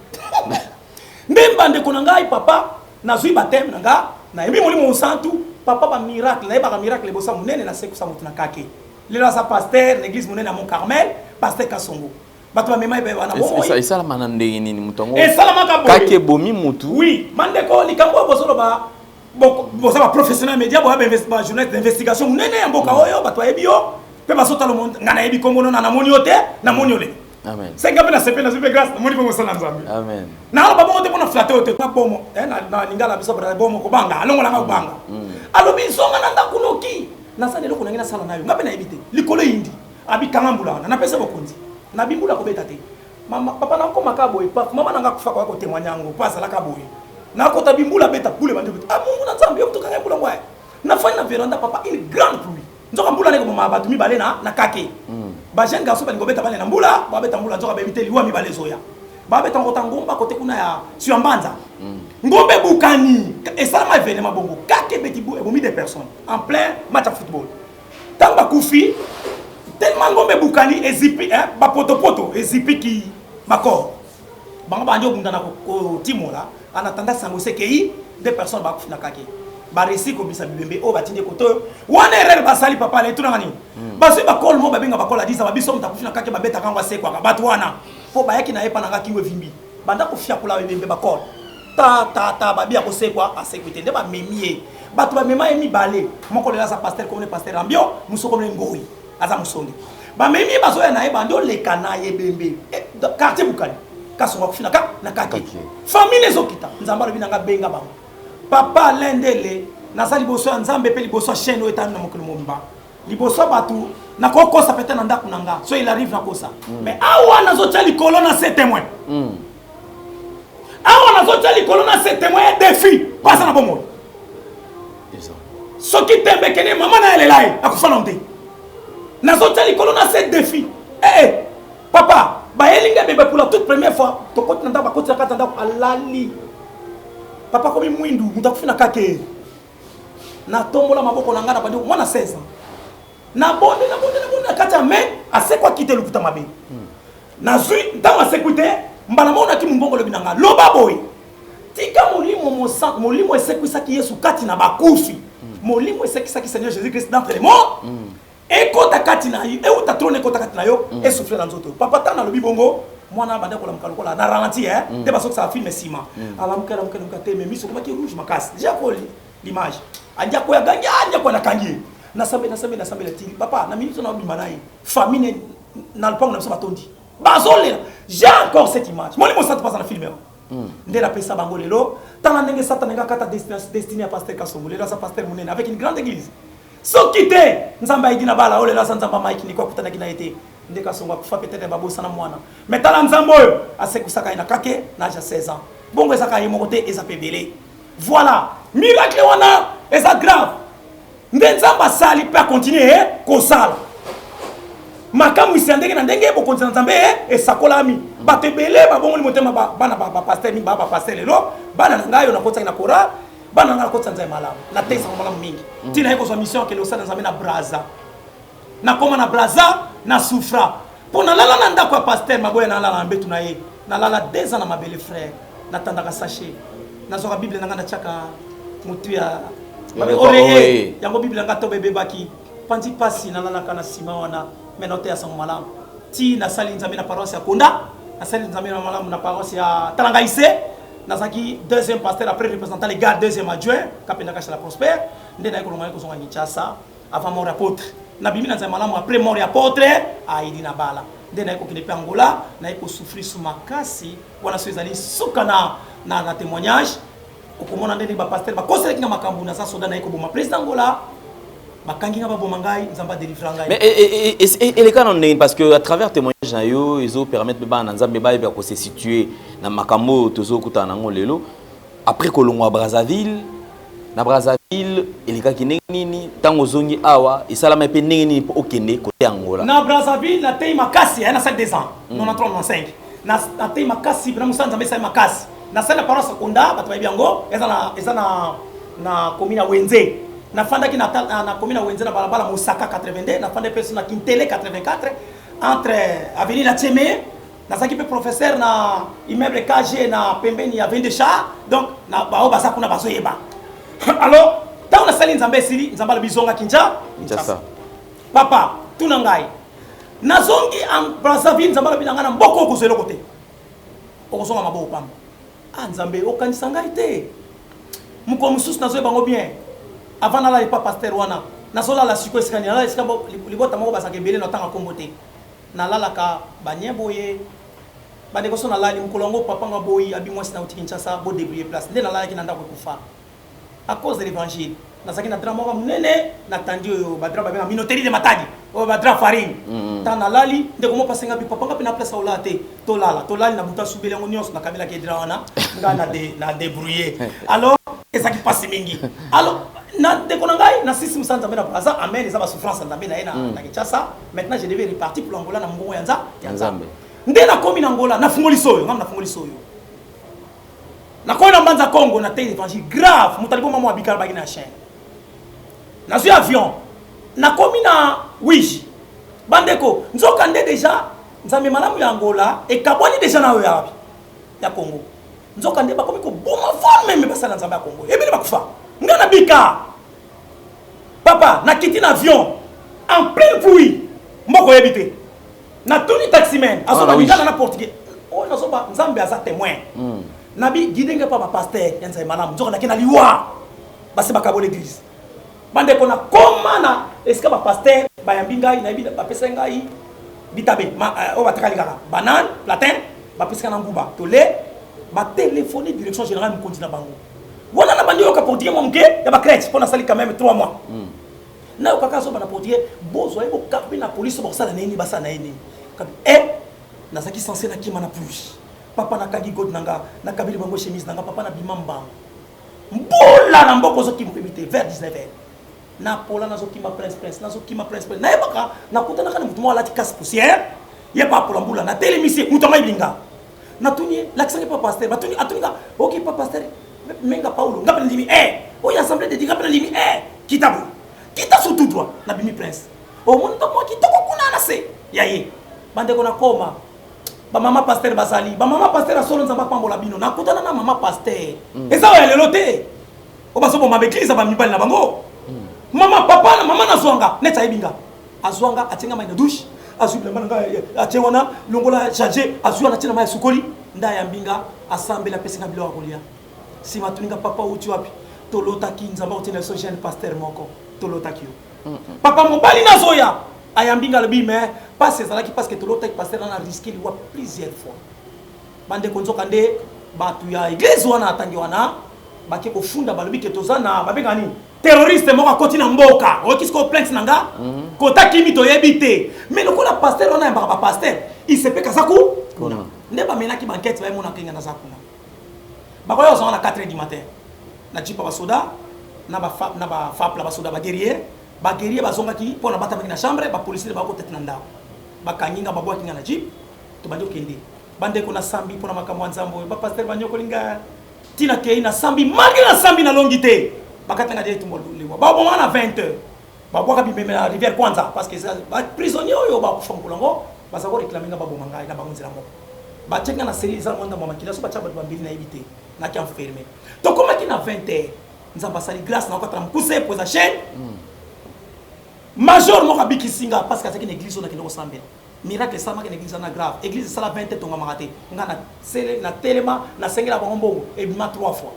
Speaker 1: Ndemba ndeko na ngai papa na zui baptême na nga na yebi molimo santu papa ba miracle na ba miracle bosa munene na seku sa mutu na kake. Lelo sa pasteur l'église munene à Mont Carmel, pasteur Kasongo. Bato ba mema ibe wana mo.
Speaker 6: Ça la manande nini mutongo.
Speaker 1: Et ça la maka
Speaker 6: kake bomi mutu.
Speaker 1: Oui, mandeko likambo bosolo ba bosa ba professionnel média ba journaliste d'investigation munene mboka oyo bato yebi yo pe basota le monde ngana yebi kombo na moni ote na moni ole
Speaker 6: Amen.
Speaker 1: C'est ngapena sepe na zipe grâce na moni ko mosala nzambe.
Speaker 6: Amen.
Speaker 1: Na ala babo te pona flatter ote na bomo na lingala biso bra bomo ko banga alongola nga banga. Alobi songa na ndakunoki. Na sala loko ngena sala nayo ngapena yebite likolo yindi abi kangambula na pesa bokonzi. Na bimbula ko beta te. Mama papa na ko makaboy pa mama na ngakufa ko témoignango pasa la kaboy. Na ko tabimbula beta bule bande beta. Ah Mungu na nzambe yoto kangambula ngwa. Na fanya na veranda papa une grande pluie. Nzoka mbula ne ko mama batu mi bale na kake. Ba jeune garçon ba ngobeta bale na mbula, ba beta mbula nzoka ba bite liwa mi bale zoya. Ba beta ngota ngomba kote kuna ya Suambanza. Ngombe bukani et ça m'a événement bongo. Kake beti bu ebomi des personnes en plein match de football. Tamba kufi tellement ngombe bukani ezipi ba poto ezipi ki bako. Bango banjo bundana ko timola en attendant sango sekei des personnes ba kufi na kake. Ba récit ko bisa bibembe o batinde koto wana erreur basali papa le tuna ngani basu ba call mo ba benga ba call adisa ba biso mtakufina kake ba beta kangwa sekwa ka batu wana po ba yaki na yepa na ngaki we vimbi banda ko fia kula bibembe ba call ta ba bia ko sekwa a sécurité nde ba memie batu ba mema emi balé moko lela sa pasteur comme le pasteur ambio muso comme ngoi aza musongi ba memie bazo ya na ye bando le kana ye bembe quartier bukani kaso ko fina ka na kake famille ezokita nzamba lobi nga benga ba papa lendele nasa liboso ya nzambe pe liboso ya chaîne etani na mokolo momba liboso batu na kokosa peut-être na ndako nanga so il arrive na kosa mais awa nazotia likolo na ces témoins awa nazotia likolo na ces témoins défi pasa na bomo soki tembe kene mama na elelai akufa na nte nazotia likolo na ces défi papa ba elinga bebe pour la toute première fois to koti na ndako koti na kata ndako alali papa komi mwindu mutakufina kake na tombola maboko na ngana bandi mwana 16 ans na bonde na kata me asekwa kite lukuta mabe na zui ntango asekwite mbala mona ki mbongo lobi nanga loba boy tika molimo esekwisaki Yesu kati na bakufi molimo esekisaki Seigneur Jésus Christ d'entre les morts ekota kati na yo euta trone ekota kati na yo esouffle na nzoto papa tana lobi bongo mwana bande ko la mkalokola na ralenti te baso que ça filme ciment ala mukala te mais miso komaki rouge makasi déjà ko l'image anja ko ya ganja anja ko na kangi na sambe la tili papa na minute na bimba nayi famille na le pango na so batondi bazole j'ai encore cette image moi mo sante pas na filmer ndé la pesa bango lelo tana ndenge satana nga kata destiné à pasteur Kasongo lelo sa pasteur munene avec une grande église so kité nzamba idina bala ole la nzamba maiki ni ko kutana kina été ndeka songa kufa peut-être babosa na mwana metala nzambo oyo asekusaka ina kake na ja 16 ans bongo ezaka ye mokote eza pebele voilà miracle wana eza grave nde nzamba sali pe continuer ko sala makamu isandenge na ndenge bokonzi na nzambe esakolami batebele babongo ni motema bana ba pasteur ni ba pasteur lelo bana ngayo na kotsa na kora bana ngala kotsa nzai malamu na tesa malamu mingi tina yeko so mission ke le osala nzambe na braza na koma na braza na souffra pour na lala na ndako ya pasteur maboya na lala na mbetu na ye na lala 2 ans na mabele frère na tandaka sachet na zoka bible nanga na chaka mutu ya babe oreye yango bible nanga to bebe baki panzi pasi na lala kana sima wana menote ya sango malamu ti na sali nzambe na paroisse ya Konda na sali nzambe na malamu na paroisse ya Talangaise na zaki deuxième pasteur après représentant les gars deuxième adjoint kapenda kasha la prospère ndena yako longa yako zonga Kinshasa avant mort apôtre na bimi na malamu après mort apôtre aidi na bala ndena yako kinepe Angola na yako souffrir sous makasi wana so ezali suka na témoignage okomona ndeni ba pasteur ba kosela kinga makambu na sa soda na yako boma président Angola bakanginga ba boma ngai nzamba délivrer ngai
Speaker 6: mais et les cas non parce que à travers témoignage na yo ils ont permettre ba na nzambe ba ko se situer na makambo tozo kuta na ngolelo après kolongwa Brazzaville na Brazzaville elika kineni tango zongi awa isalama pe nini po okende côté Angola
Speaker 1: na Brazzaville na tei makasi na 7 ans 93 na tei makasi na musanza mesa makasi na sala paroisse Konda batu biango eza na commune Wenze na fanda ki na commune Wenze na balabala Mosaka 82 na fanda personne na Kintele 84 entre avenue La Tcheme na saki pe professeur na immeuble KG na pembeni ya Vendesha donc na bao basa kuna baso yeba alors tant na sali nzambe sili nzamba bizonga Kinshasa papa tuna ngai nazongi en Brazzaville nzamba binanga na mboko ko zelo kote okosonga maboko pamba nzambe okanisa ngai te muko mususu nazo bango bien avant na la pas pasteur wana nazola la siko esika nala esika libota moko basaka ebele na tanga kombote nalalaka banye boye bandeko so nalali mkolongo papa nga boyi abi mwasi na uti Kinshasa bo débrouiller place nde nalalaki na ndako kufa à cause de l'évangile nazaki na drama moko munene natandi oyo badra babenga minoterie de matadi oyo badra farine ta nalali ndeko mo pasenga bi papa nga pe na place ola te tolali na buta subele ngo nyonso na kabila ke dra wana nga na débrouiller alors ezaki passe mingi alors na ndeko na ngai na sisi musanta mena braza amen eza ba souffrance ndambe na ena na Kinshasa maintenant je devais repartir pour Angola na mbongo ya Nzambe nde na komi na Angola na fungoli soyo ngam na fungoli soyo na komi na mbanza Congo na tele évangile grave mutalibo mama abikala bagi na chaîne na zui avion na komi na wish bandeko nzoka nde déjà Nzambe malamu ya Angola e kaboni déjà na oyo ya Congo nzoka nde bakomi ko boma forme me basala Nzambe ya Congo ebele bakufa ngana bika papa na kiti na avion en pleine pluie mboko yebite na tuni taximan azoba bingana na portugais o nazoba Nzambe aza témoin nabi guidenge pa pasteur ya Nzambe malamu nzoka nakena liwa base bakabo l'église bande kona koma na eska ba pasteur bayambi ngai na bi ba pesa ngai bitabe o batakali kaka banane platin ba pesa na nguba tolé ba téléphoner direction générale mu continent bango wana na bandi yoka portugais mo mke ya ba crèche pour na sali quand même 3 mois na okaka so bana portugais bozo ebo kapi na police bo sala nini basa na nini nazaki censé na kima na pluie papa na kangi god nanga na kabili bango chemise nanga papa na bimamba mbola na mboko zo kimubite vers 19h na pola nazo kima prince nazo kima prince na yebaka na kutana kana mutu mo lati casse poussière ye pa pola mbula na télémission mutu mai binga na tuni l'accent pas pasteur ba tuni atuninga OK pas pasteur menga paulo ngapa ndimi o ya assemblée de ngapa ndimi kitabu kita surtout droit na bimi prince o mon to mo kitoko kuna na se yaye bande kona koma ba mama pasteur basali ba mama pasteur asolo nzamba pambola bino na kutana na mama pasteur eza wa lelo te o baso bo mabeklisa ba mibali na bango mama papa na mama na zwanga neta ibinga azwanga atenga mai na douche azubila mananga atewana longola charger azwa na tina mai sukoli nda ya mbinga asambela pesinga bilo akolia si matuninga papa uti wapi tolotaki nzamba otena so jeune pasteur moko tolotaki papa mobali na zoya ayambinga le bime passe ezalaki parce que tolotaki pasteur na risqué liwa plusieurs fois bande konzoka nde batu ya église wana atangi wana bake kofunda balobi ke tozana babenga nini terroriste moko akoti na mboka okisko plainte nanga kota kimi toyebite mais lokola pasteur wana yambaka ba pasteur il se peut kazaku nde bamenaki banquête bayemona kenga na zakuna bakoyo ozanga na 4h du matin na jipa basoda na ba fapla basoda ba guerrier bazongaki pona batamaki na chambre ba policier ba kotete na ndao bakanyinga babwaki na jeep to bandi okende bande ko na sambi pona makambo nzambo ba pasteur banyoko linga tina kei na sambi malgré na sambi na longité bakatanga de tumbo lewa ba bon na 20h ba bwaka bimeme na rivière kwanza parce que ba prisonnier oyo ba kufonkolongo bazako réclamer na babo mangai na bangonzela moko ba tchenga na série za monda mama kila so ba chaba bambili na éviter na ki enfermé to koma ki na 20h nzamba sali grâce na okatra mkuse pour sa chaîne major moko abiki singa parce que c'est une église on a qui nous ressemble miracle ça ma une église na grave église ça la 20 tonga maraté nga na sele na telema na sengela bango et bima 3 fois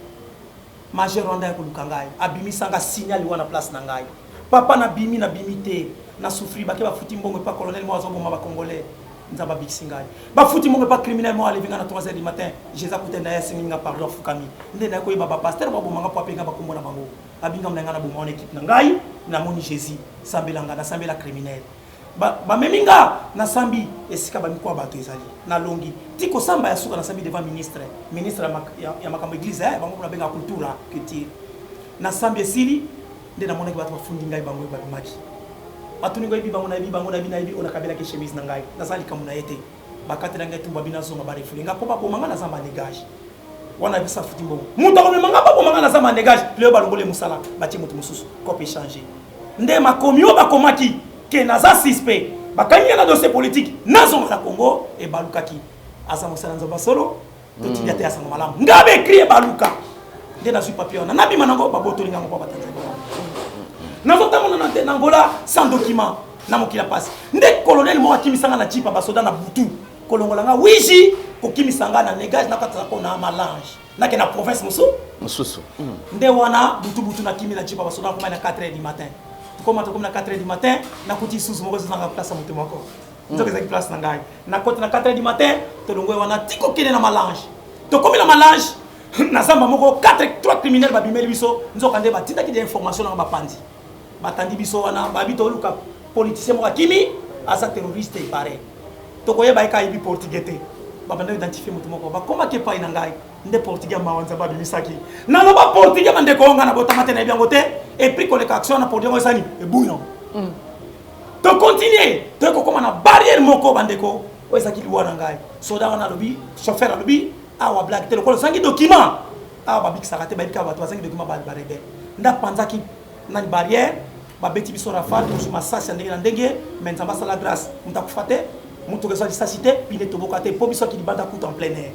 Speaker 1: major onda ko lukangai abimi sanga signal wana place na ngai papa na bimi te na souffrir ba ke ba futi mbongo pas colonel mo azo bomba ba congolais nzaba biki singai ba futi mbongo pas criminel mo aller vinga na 3h du matin jésus kutenda ya singa pardon fukami nde na ko ba pasteur ba bomanga pa penga ba kombo na bango abinga mnanga na bomba on équipe na ngai na moni jésus sambelanga na sambela criminel ba meminga na sambi esika ba mikwa bato ezali na longi tiko samba ya suka na sambi devant ministre ya makambo église bango na benga culture culture na sambi esili nde na mona ki bato bafundi ngai bango ba maki batuni ngai bango na bi ona kabela ke chemise na ngai na sali kamuna yete bakatela ngai tumba bina zonga ba refulinga po ba pomanga na zamba negage wana bisa futi mbongo mutu akomemanga ba pomanga na zamba negage leo balongole musala bati mutu mususu kope changer nde makomio bakomaki ke naza suspect bakangi na dossier politique nazo na Congo et balukaki asa musala nzamba solo to tilia te asa malamu ngabe crier baluka nde na papier na nabi manango babotoli ngango pa Tanzania nazo tamona na Angola sans document na mokila passe nde colonel mo akimisanga na jipa basoda na butu kolongolanga wishi kokimisanga na negage na kataka ko na malange na ke na province mususu nde wana butu na kimi na jipa basoda ko na 4h du matin Comme à 4h du matin, na kuti sous mo ko na place moto moko. Nzoka za place na ngai. Na koti na 4h du matin, to longwe wana tiko kene na malange. To komi na malange, na zamba moko 3 criminels ba bimeli biso, nzoka nde batinda ki des informations na ba pandi. Batandi biso wana ba bito luka politicien mo kimi asa terroriste pareil. To koye ba ka ibi portugais te. Ba banda identifier moto moko. Ba koma ke pa ina ngai. Nde portugais ma wanza ba bimisaki. Na no ba portugais mande ko nga na botamate na biango te. Et puis qu'on les action na portugais sani e bouillon. To continuer, to ko koma na barrière moko bandeko. O ezaki liwana ngai. Soda wana lobi, chauffeur lobi, awa black te ko sangi document. Awa ba bikisaka te ba bika ba to sangi document ba rebel. Nda panzaki na barrière, ba beti biso rafal to suma sasa ndenge na ndenge, mais nzamba sala grâce. Mutakufate, mutu rezo disacité, puis ne tobokate po biso ki libanda kuta en plein air.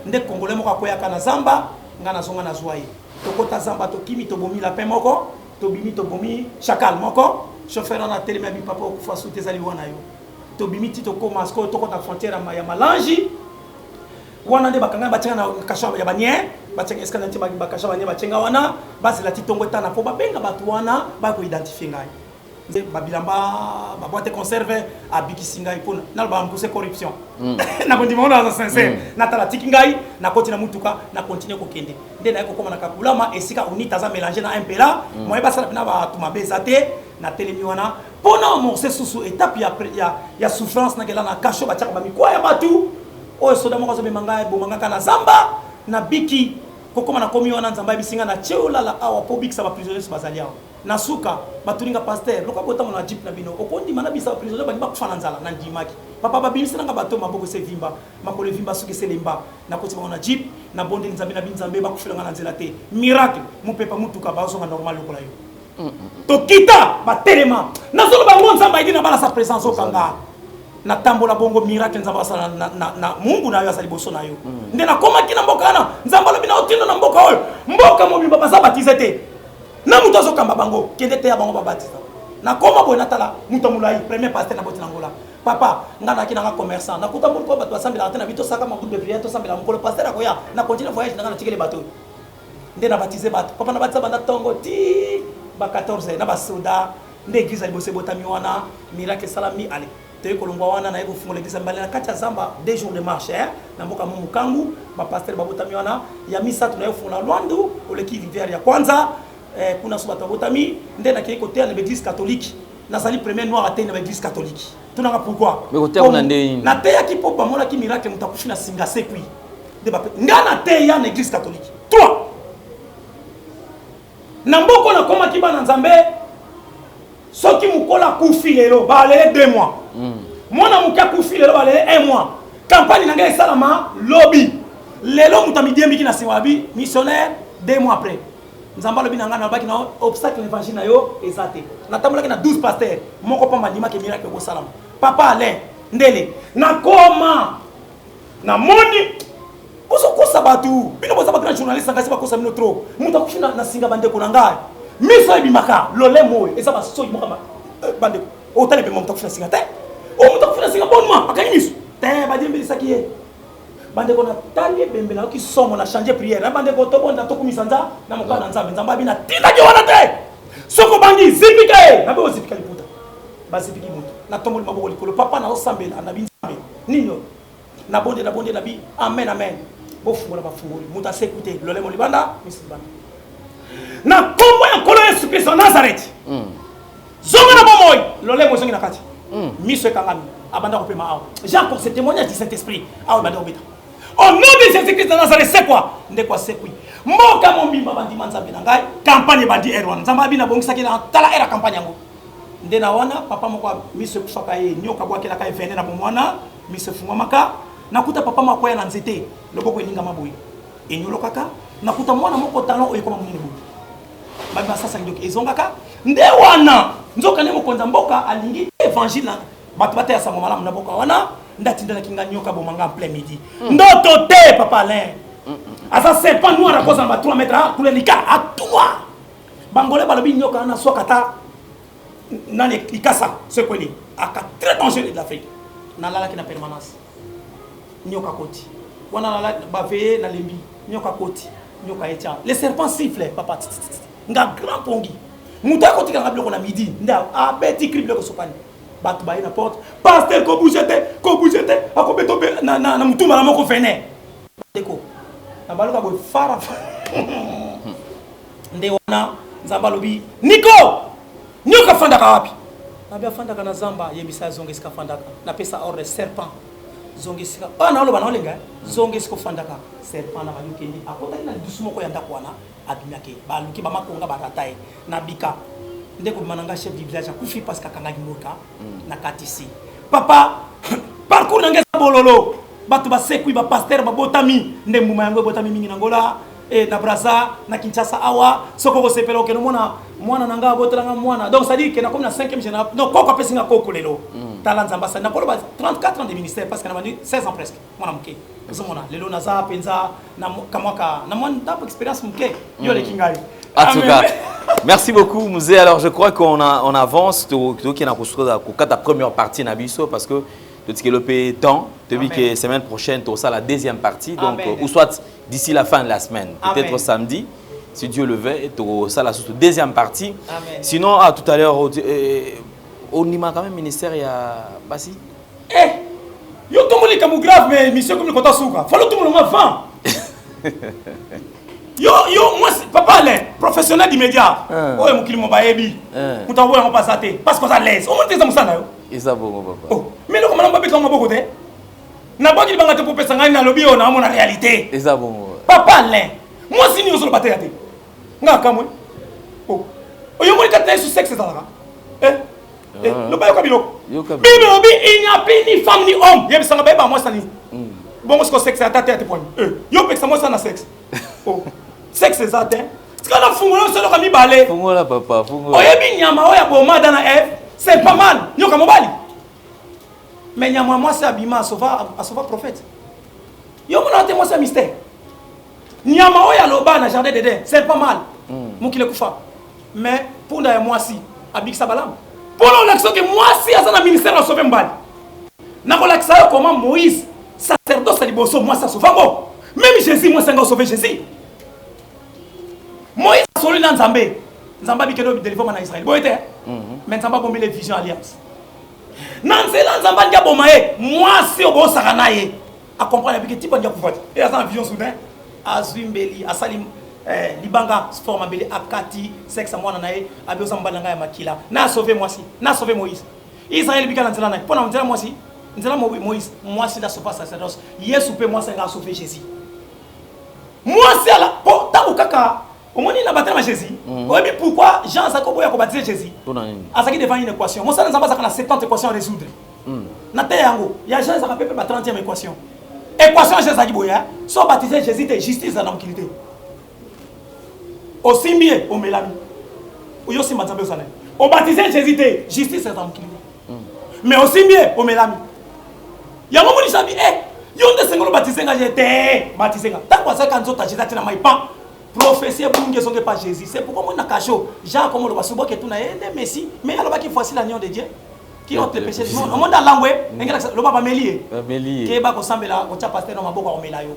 Speaker 1: Nde congolais moko akoya kana zamba, ngana zonga na zwaye. Tokota zamba to kimi to bomi lapin moko, to bimi to bomi chacal moko, chauffeur na telema bi papa ko fa souté zali wana yo. To bimi ti to ko masko to kota frontière ya malangi. Wana nde bakanga batenga na kasha ya banien, batenga eskana nti bakasha banien batenga wana, basi la titongo tana po babenga batu wana ba ko identifier ngai. Babilamba ba boîte conserve a bikisinga ipona na ba mpuse corruption na kondima ona za sincère na tala tikingai na continue mutuka na continue ko kende nde na ko koma na kakulama esika unita za mélanger na impela moi ba sala na ba tuma bezate na telemi wana pona mo se susu étape ya souffrance na kela na kasho ba chaka ba mikwa ya batu o soda mo ko zo be manga bo manga kana zamba na biki ko koma na komi wana nzamba bisinga na cheola la awa po bikisa ba prisonniers bazaliao nasuka batulinga pasteur loka bota mona jeep na bino okondi mana bisa prisonnier bani bakufana nzala na ndimaki papa babimisa nga bato maboko se vimba makole vimba suki selemba na koti mona jeep na bonde nzambe na binzambe bakufela nga na nzela te miracle mupepa mutuka bazo nga normal lokola yo to kita batelema nazolo bango nzamba idina bana sa présence okanga na tambola bongo miracle nzamba sala na mungu na yo asali boso na yo nde na koma kina mboka na nzamba lo bina otindo na mboka oyo mboka mo bimba basa baptiser te na muto azokamba bango kende te ya bango babatiza na koma boye natala muto mulai premier pasteur na boti na ngola papa ngana ki na commerçant na kuta moko bato asambela tena bito saka ma double prière to sambela moko le pasteur akoya na continue voyage na tikele bato nde na baptiser bato papa na batiza banda tongo ti ba 14 na ba soda nde église ali bose botami wana miracle salami ale te ko longwa wana na yeko fungola église mbale na kacha zamba 2 jours de marche na mboka mu mukangu ba pasteur ba botami wana ya misa tuna yo fungola lwandu oleki rivière ya kwanza kuna subata botami nde na kiko te na l'église catholique na sali premier noir atteint na l'église catholique tunanga pourquoi
Speaker 6: mais côté on ande
Speaker 1: na te ya ki popa mona ki miracle mutakufi na singa sekui de ba ngana te ya na église catholique 3 na mboko na koma ki bana nzambe soki mukola kufi lelo ba lele 2 mois mona muka kufi lelo ba lele 1 mois campagne na ngai salama lobby lelo mutamidie ki na siwabi missionnaire 2 mois après nzamba lobi nanga na baki na obstacle l'évangile na yo ezate na tambola na 12 pasteurs moko pamba ndima ke miracle ko salama papa Alain ndele na koma na moni usokosa batu bino boza ba journaliste ngasi ba kosa mino trop muta kushina na singa bande ko nanga miso ebimaka lole moyo eza ba soyi mokama bande o tale be mo muta kushina singa te o muta kushina singa bonnement akani miso te ba dimbeli sakiye bande ko na tali bembela ki somo na changer prière bande ko to bonda to kumisanza na mokana nzambe nzamba bina tinda ki wana te soko bangi zipika na be zipika liputa ba zipiki mutu na tombo maboko likolo papa na osambela na binzambe nino na bonde na bi amen amen bo fungola ba fungoli muta sécurité lole mo libanda misibanda na kombo ya kolo Yesu Kristo Nazareth zonga na bomoy lole mo zongi na kati miso kangami abanda ko pema aw Jean pour ce témoignage du Saint-Esprit aw banda obeta au nom de Jésus-Christ de Nazareth c'est quoi ndé quoi c'est quoi mboka mombimba bandi manzambe na ngai campagne bandi erwan nzamba bina bongisa kina tala era campagne yango ndé na wana papa moko miso kusaka ye nyoka bwa kila ka vene na bomwana miso funga maka nakuta papa mako ya na nzete loboko eninga maboyi enyolo kaka nakuta mwana moko talon oyo koma munene boyi baba sasa ndoki ezongaka nde wana nzoka ne mokonza mboka alingi évangile bato bata ya sango malamu na boka wana ndatinda kinga nyoka bomanga en plein midi ndoto te papa Alain asa c'est pas noir à cause de 3 mètres tous les lika à toi bangolé balobi nyoka na swakata nani ikasa c'est quoi ni aka très dangereux de l'Afrique na lala ki na permanence nyoka koti wana lala baveye na lembi nyoka koti nyoka etia les serpents sifflent papa nga grand pongi Muta ko tika ngablo ko na midi. Nda a beti clip le ko sopani. Batu ba ina porte. Pasteur ko bougete, ako beto na mutuma na moko fene. Deko. Na baloka bo fara. Nde wana Nzamba lobi Nico Nyoka fandaka wapi? Nabia fandaka na Zamba yebisa zonge sika fandaka. Na pesa ordre serpent. Zonge sika. Na loba na olenga. Zonge sika fandaka. Serpent na baluki ni. Akota ina dusumo ko yanda kwana. Abimyake. Baluki ba makonga batatai na bika. Ndeko mananga chef du village akufi parce que kangaki moka na katisi. Papa parcours nangeza bololo. Batu ba sekui ba pasteur ba botami. Ndembuma yango botami mingi nangola. Na Braza, na Kinshasa awa, soko ko sepela okeno mwana nanga botelanga mwana. Donc ça dit que na comme na 5e génération. Donc koko pesinga koko lelo. Talent Zambasa na kolo ba 34 ans de ministère parce que na mani 16 ans presque. Mwana mke. Kazo mwana lelo naza penza na kamwaka na mwana tapo expérience mke. Yo le kingai.
Speaker 6: En tout cas, merci beaucoup Mouzé. Alors je crois qu'on avance tout qui na kusura ko kata première partie na biso parce que tout ce qui est le temps, depuis que semaine prochaine, tu auras la deuxième partie, donc ou soit d'ici la fin de la semaine, peut-être samedi, si Dieu le veut, tu auras la deuxième partie.
Speaker 1: Amen.
Speaker 6: Sinon, tout à l'heure, on y m'a quand même ministère, il y a Bassi.
Speaker 1: Yo tout le monde est comme grave, mais mission comme le compte à souka. Faut tout le monde vend. Yo, moi, papa, professionnel d'immédiat. Oh, mon client m'a ébi. Pour t'envoyer en passaté. Parce qu'on a l'aise. Au moins, t'es comme ça, là.
Speaker 6: Et ça, bon, papa.
Speaker 1: Mais le commandant Babé, comment beaucoup de n'a pas qu'il va te pour passer dans lobby, on a mon réalité.
Speaker 6: Et ça, bon.
Speaker 1: Papa, moi, si nous sommes battus, n'a qu'à moi. Oh, yo, moi, quand tu es sous sexe, c'est ça, là. Le bail au cabilo. Il n'y a pas ni femme ni homme. Il y a ça, moi, ça ni. Bon, moi, ce que sexe, c'est à ta tête, point. Yo, que ça, moi, ça n'a sexe. Oh, sexe, c'est ça, hein. Ce qu'on a fumé, c'est le cami balé.
Speaker 6: Fungo là, papa, fungo.
Speaker 1: Oh, il y a ma oya boma dans la F. C'est pas mal. Yo, comme bali. Mais il y a moi, c'est abima à sauver prophète. Yo, moi, c'est mystère. Il y a ma oya loba dans le jardin dedans. C'est pas mal. Mon qui le koufa. Mais pour moi, si, abik sabalam. Pour l'action que moi, si, à un ministère, à sauver mbali. N'a pas l'accès comment Moïse, sacerdoce, à liboso, moi, ça sauve. Même Jésus, moi, c'est un sauver Jésus. Moïse a sauvé dans Zambé. Zamba bi kedo délivre en Israël. Bon était. Mais Zamba bombe les visions alliance. Nanze Zamba ndia bomae. Moi si obo sakanaye. A comprendre que type ndia kufati. Et à sa vision soudain. Azumbeli, asalim libanga forme mbeli akati sexe mwana nae abi osamba nanga ya makila. Na sauver moi si. Na sauver Moïse. Israël bi kana nzela nae. Pona nzela moi si. Nzela Moïse. Moi si la sauver sacerdoce. Yesu pe moi c'est nga sauver Jésus. Moi si ala po ta ukaka. Au moins, il a battu Jésus. Oui, pourquoi Jean Jacob a baptisé Jésus? À ce qui devant une équation. Moi, ça n'a pas 70 équations à résoudre. Il y a Jean Jacob qui a 30e équation. Équation Jésus qui boya. Soit baptisé Jésus, c'est justice dans l'anquilité. Aussi mieux, au mélami. Ou aussi mazambe au on baptisé Jésus, c'est justice dans l'anquilité. Mais aussi mieux, au mélami. Il y a un moment où il a dit, il y a un moment où baptisé Jésus. Tant que ça, quand on a Jésus, tu n'as pas. Prophétie bunge songe pas Jésus. C'est pourquoi moi na cacho. Jean comme le basubo que tu na aidé Messi, mais alors qui voici l'agneau de Dieu qui ôte les péchés du monde. Au monde dans langue, le papa Mélié. Qui ba ko sambela ko cha pasteur na maboko ko melayo.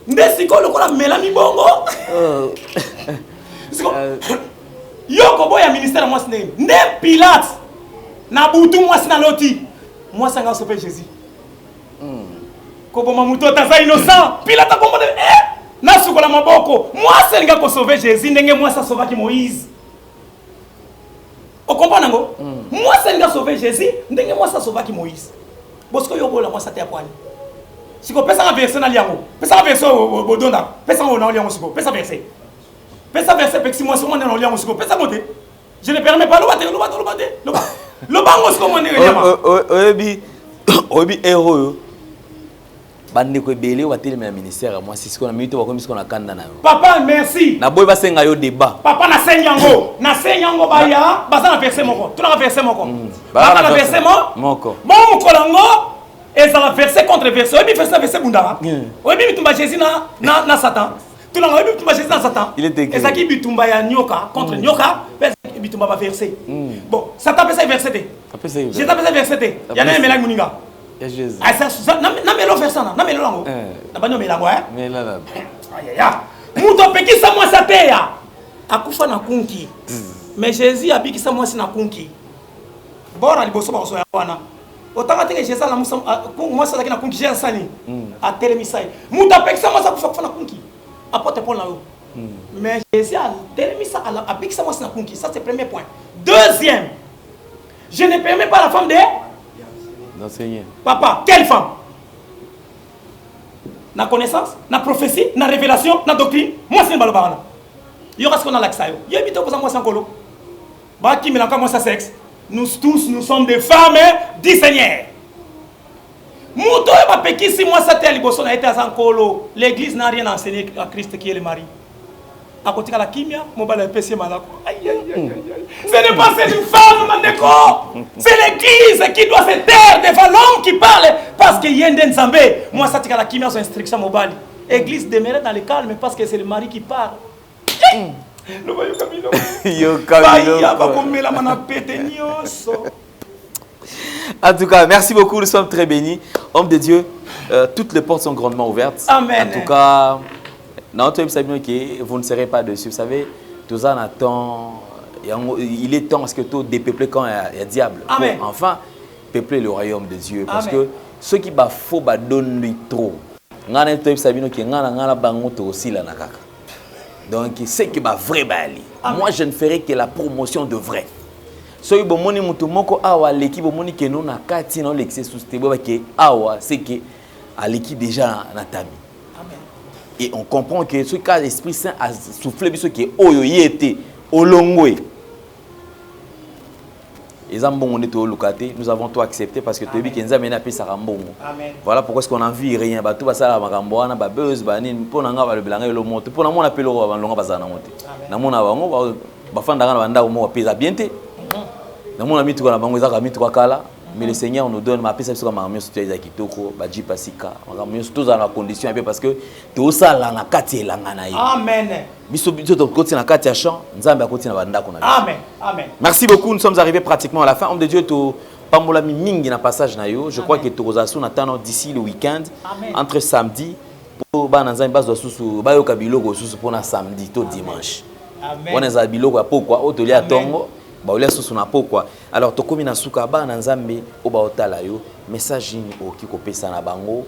Speaker 1: Ndesiko le ko la melami bongo. Yo ko boya ministère moi sne. Ne Pilate. Na butu moi sna loti. Moi sanga sauver Jésus. Ko bo mamuto taza innocent. Pilate a commandé na sukola maboko moi c'est nga ko sauver Jésus ndenge moi ça sauver Moïse o comprendre ngo moi c'est nga sauver Jésus ndenge moi ça sauver Moïse parce que yo bola moi ça te apani siko pesa nga verset na liango pesa verset bodonda pesa ngo na liango siko pesa verset pexi moi seulement na liango siko pesa monter je ne permets pas lo bango siko moi ndenge
Speaker 6: obi héros bande ko belé wa télé ministère moi c'est ce qu'on a mis to comme ce qu'on a kanda na yo
Speaker 1: papa merci
Speaker 6: na boy ba senga yo débat
Speaker 1: papa na senyango baya baza na verset moko tu na verset moko baba na verset
Speaker 6: moko
Speaker 1: bon kolango et ça va verset contre verset obi verset bundara obi bitumba Jésus na Satan tu na obi bitumba Jésus na Satan
Speaker 6: il était
Speaker 1: et ça qui bitumba ya nyoka contre nyoka bitumba ba verset bon ça tape ça verset je tape ça verset ya na melang muninga
Speaker 6: Jésus.
Speaker 1: Ah ça na melo faire ça na melo lango. Na banyo melango
Speaker 6: Mais là.
Speaker 1: Aïe aïe. Muto peki sa moi sa te ya. akufa na kunki mais Jésus abikisa mwasi na kunki bora liboso ba kosoya wana otanga teke Jésus la musa mwasi la kina kunki Jésus sani a telemisai muta pekisa mwasi akufa na kunki apote Paul na yo mais Jésus a telemisa abikisa mwasi na kunki. Ça c'est le premier point. Deuxième, je ne permets pas la femme
Speaker 6: d'enseigner.
Speaker 1: Papa, quelle femme? Na connaissance, na prophétie, na révélation, na doctrine. Moi c'est balobana. Il y aura ce qu'on a l'accès. Il y a bito pour ça moi sans colo. Ba qui me moi ça sexe. Nous tous nous sommes des femmes du Seigneur. Mouto et ma si moi ça t'est liboso na été sans colo. L'église n'a rien enseigné à Christ qui est le mari. À côté de la kimia, mon bal est PC malako. Aïe aïe aïe aïe. Ce n'est pas une femme, Mandeko. C'est l'église qui doit se taire devant l'homme qui parle. Parce que Yenden Zambé, moi ça tika la kimia son instruction mobile. L'église demeurait dans le calme parce que c'est le mari qui parle. Le voyou Camilo. Yo Camilo.
Speaker 6: En tout cas, merci beaucoup, nous sommes très bénis. Homme de Dieu, toutes les portes sont grandement ouvertes.
Speaker 1: Amen.
Speaker 6: En tout cas, vous ne serez pas dessus. Vous savez, tout ça attend. Il est temps parce que tout dépeuplé quand il y a diable.
Speaker 1: Amen.
Speaker 6: Pour enfin peupler le royaume de Dieu. Parce que ceux qui font donnent trop. Donc, c'est qui va vrai bali. Moi, je ne ferai que la promotion de vrai. So ibo moni mutu moko awa l'équipe moni que nous na kati na l'excès sous tebo ke awa c'est que à l'équipe déjà na tami. Amen. Et on comprend que ce cas l'Esprit Saint a soufflé biso que oyo yete olongwe. Nous avons tout accepté parce que tu as dit qu'il nous a mené à Pisa Rambongo. Voilà pourquoi est-ce qu'on a vu rien. Tout ça, Magamboana, Babeuse, Banin, pour n'avoir le blanc et le monte. Pour n'avoir appelé au Longa Bazana monte. Namon Avango, Bafandara Vanda au mot à Pisa Biente. Namon a mis tout à la banque, ils ont mis tout à Kala. Mais le Seigneur nous donne ma piste sur ma mieux sur les Kitoko, Badji Pasika, ma mieux tous dans la condition un peu parce que tout ça là na kati la nganaï. Amen. Biso biso to côté na kati ya champ, nzambe côté na banda qu'on a. Amen. Amen. Merci beaucoup, nous sommes arrivés pratiquement à la fin. Homme de Dieu to pambola mingi na passage na yo. Je crois que to rosasu n'attendons d'ici le week-end entre samedi pour ba na nzambe bazo susu ba yo kabilo go susu pour na samedi to dimanche. Amen. On est biloko pourquoi otolia tongo. Alors, tokomi na suka ba na nzambe obaotala yo message ni ki kopesa na bango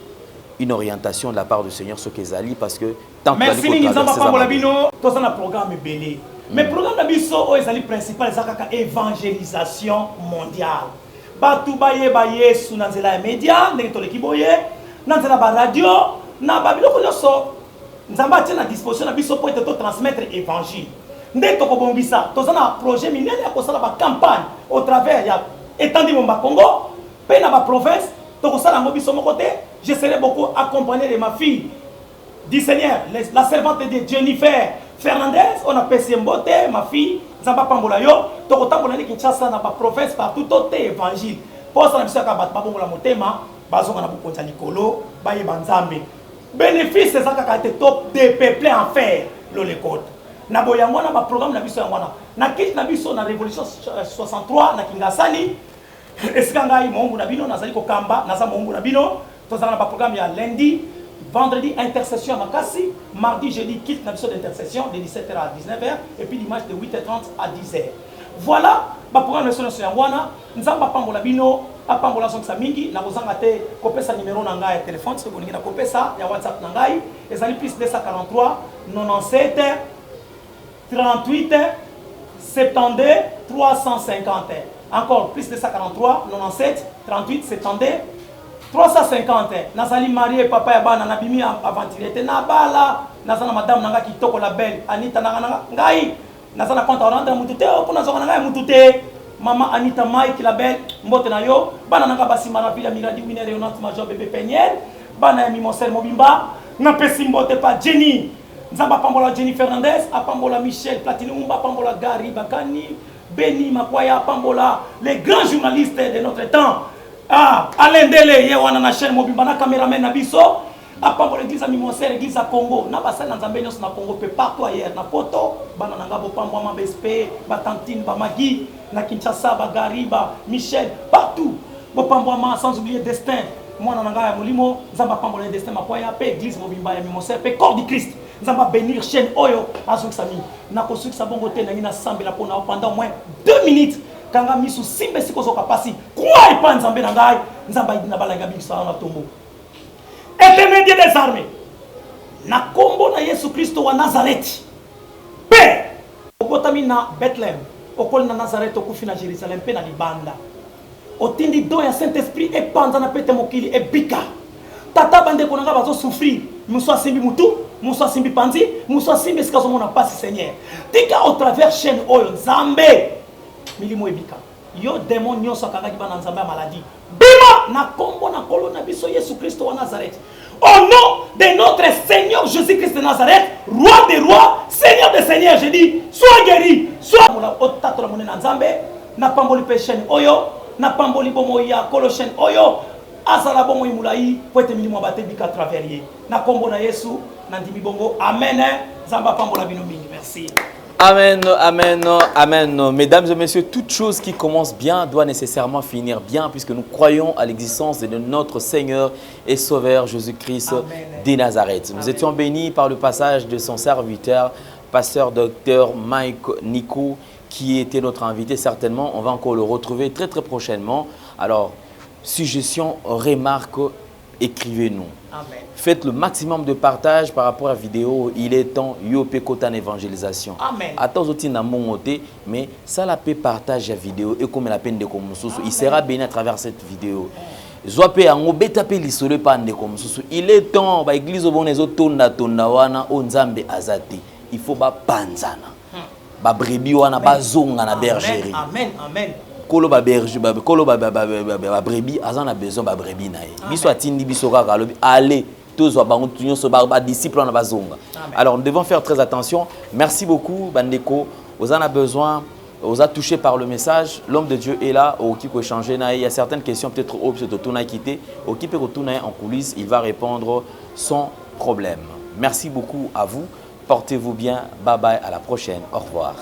Speaker 6: une orientation de la part du Seigneur ce qu'ils allient parce que tant que
Speaker 1: merci ni nzamba pa bola bino to ça na programme belé mais programme na biso o ezali principal ezaka évangélisation mondiale batu baye Yesu na nzela ya média ndenge to leki boye na nzela ba radio na babiloko nyonso nzamba tie na disposition na biso pour to transmettre évangile. Ndé toko bombisa tozana projet minene ya kosala ba campagne au travers ya étendue Momba Congo pe na ba province toko sala ngo biso moko te. Je serai beaucoup accompagné de ma fille du Seigneur la servante de Jennifer Fernandez on appelle Sembote ma fille Zamba Pambola yo toko tambola ni Kinshasa na ba province partout tout évangile pour ça na biso ka bat ba bongola motema bazonga na bukonza likolo ba yebanzambe bénéfice ça ka été top de peuple en fer lo le code. Na boyango na ba programme na biso yangwana na kit na biso na révolution 63 na Kingasani esika ngai mongu na bino nazali kokamba naza mongu na bino tozana na ba programme ya lundi vendredi intercession à Makasi mardi jeudi kit na biso d'intercession de 17h à 19h et puis dimanche de 8h30 à 10h. Voilà ba programme na biso yangwana nzamba pambola bino apambola sonsa mingi na kozanga te kopesa numéro na ngai ya téléphone ce boningi na kopesa ya WhatsApp na ngai ezali plus 243 97 38 72 350. Encore plus de 143 97 38 72 350. Nazali marié papa ya bana na bimi aventurité na bala nazana madame nanga kitoko la belle Anita nanga ngai nazana compte rendre mutute pour nazona ngai mutute mama Anita Mike la belle mbote na yo bana nanga basima na villa Miradi Winner Leonard Major bébé Peniel bana ya Mimosel Mobimba na pesi mbote pa Jenny Nzamba pambola Jennifer Fernandez, apambola Michel Platinum, apambola Gary Bakani, Benny Makwaya, apambola les grands journalistes de notre temps. Ah, Alain Dele, Yewana na chaîne Mobimba na caméraman na biso, apambola l'église à Mimosel, l'église à Congo, na basal na Nzambe nyonso na Congo pe partout ailleurs na poto, bana nanga bo pamboa ma BSP, ba Tantine, ba Magui, na Kinshasa, ba Gary, ba Michel, partout. Bo pamboa ma sans oublier Destin. Moi nanga ya molimo, Nzamba pambola Destin Makwaya, pe église Mobimba ya Mimosel, pe corps du Christ. nzamba bénir chaîne oyo azokisami na kosukisa bongo te nangi na sambela pona pendant au moins 2 minutes kanga misu simbe sikozoka pasi kwa ipa nzambe na ngai nzamba na balanga biso na tombo. Éternel Dieu des armées na kombo na Yesu Kristo wa Nazareth pe okotami na Bethlehem okoli na Nazareth okufi na Jerusalem pe na libanda otindi do ya Saint-Esprit e panza na pete mokili e bika tata bande konanga bazo souffrir muso asimbi mutu muso asimbi panzi muso asimbi sikazo mona pasi Seigneur tika au travers chaîne oyo nzambe milimo ebika yo démon nyonso akangaki bana nzambe ya maladie bima na kombo na kolo na biso Yesu Kristo wa Nazareth. Au nom de notre Seigneur Jésus-Christ de Nazareth, roi des rois, Seigneur des seigneurs, je dis, sois guéri, sois otato mone na nzambe na pamboli pe chaîne oyo na pamboli bomo ya kolo chaîne oyo azala bomo imulai poete milimo bate bika traverier na kombo na Yesu na ndimi bongo amen nzamba pambola bino mingi merci.
Speaker 6: Amen, amen, amen. Mesdames et messieurs, toute chose qui commence bien doit nécessairement finir bien puisque nous croyons à l'existence de notre Seigneur et Sauveur Jésus-Christ de Nazareth. Nous étions bénis par le passage de son serviteur, pasteur docteur Mike Nico, qui était notre invité. Certainement, on va encore le retrouver très très prochainement. Alors, suggestions, remarques, écrivez-nous. Faites le maximum de partage par rapport à la vidéo. Il est temps, Yopé Kotan évangélisation.
Speaker 1: Amen.
Speaker 6: Attends, mais ça la peut partager la vidéo et comme la peine de Komoussou, il sera béni à travers cette vidéo. Zoapé en obétapé l'isole pas de Komoussou. Il est temps, bah église au bon les autres tonda wana onzambe azate. Il faut ba panzana. Ba brebi wana ba zonga na bergerie.
Speaker 1: Amen, amen.
Speaker 6: Kolo ba berger kolo ba brebi azana besoin ba brebi na ye. Biso atindi biso kaka lobi allez tous bango nyonso ba disciple na bazonga. Alors nous devons faire très attention. Merci beaucoup bandeko. Vous en avez besoin, vous a touché par le message. L'homme de Dieu est là, qui peut échanger. Il y a certaines questions peut-être quitter, qui peut retourner en coulisses, il va répondre sans problème. Merci beaucoup à vous. Portez-vous bien. Bye bye, à la prochaine. Au revoir.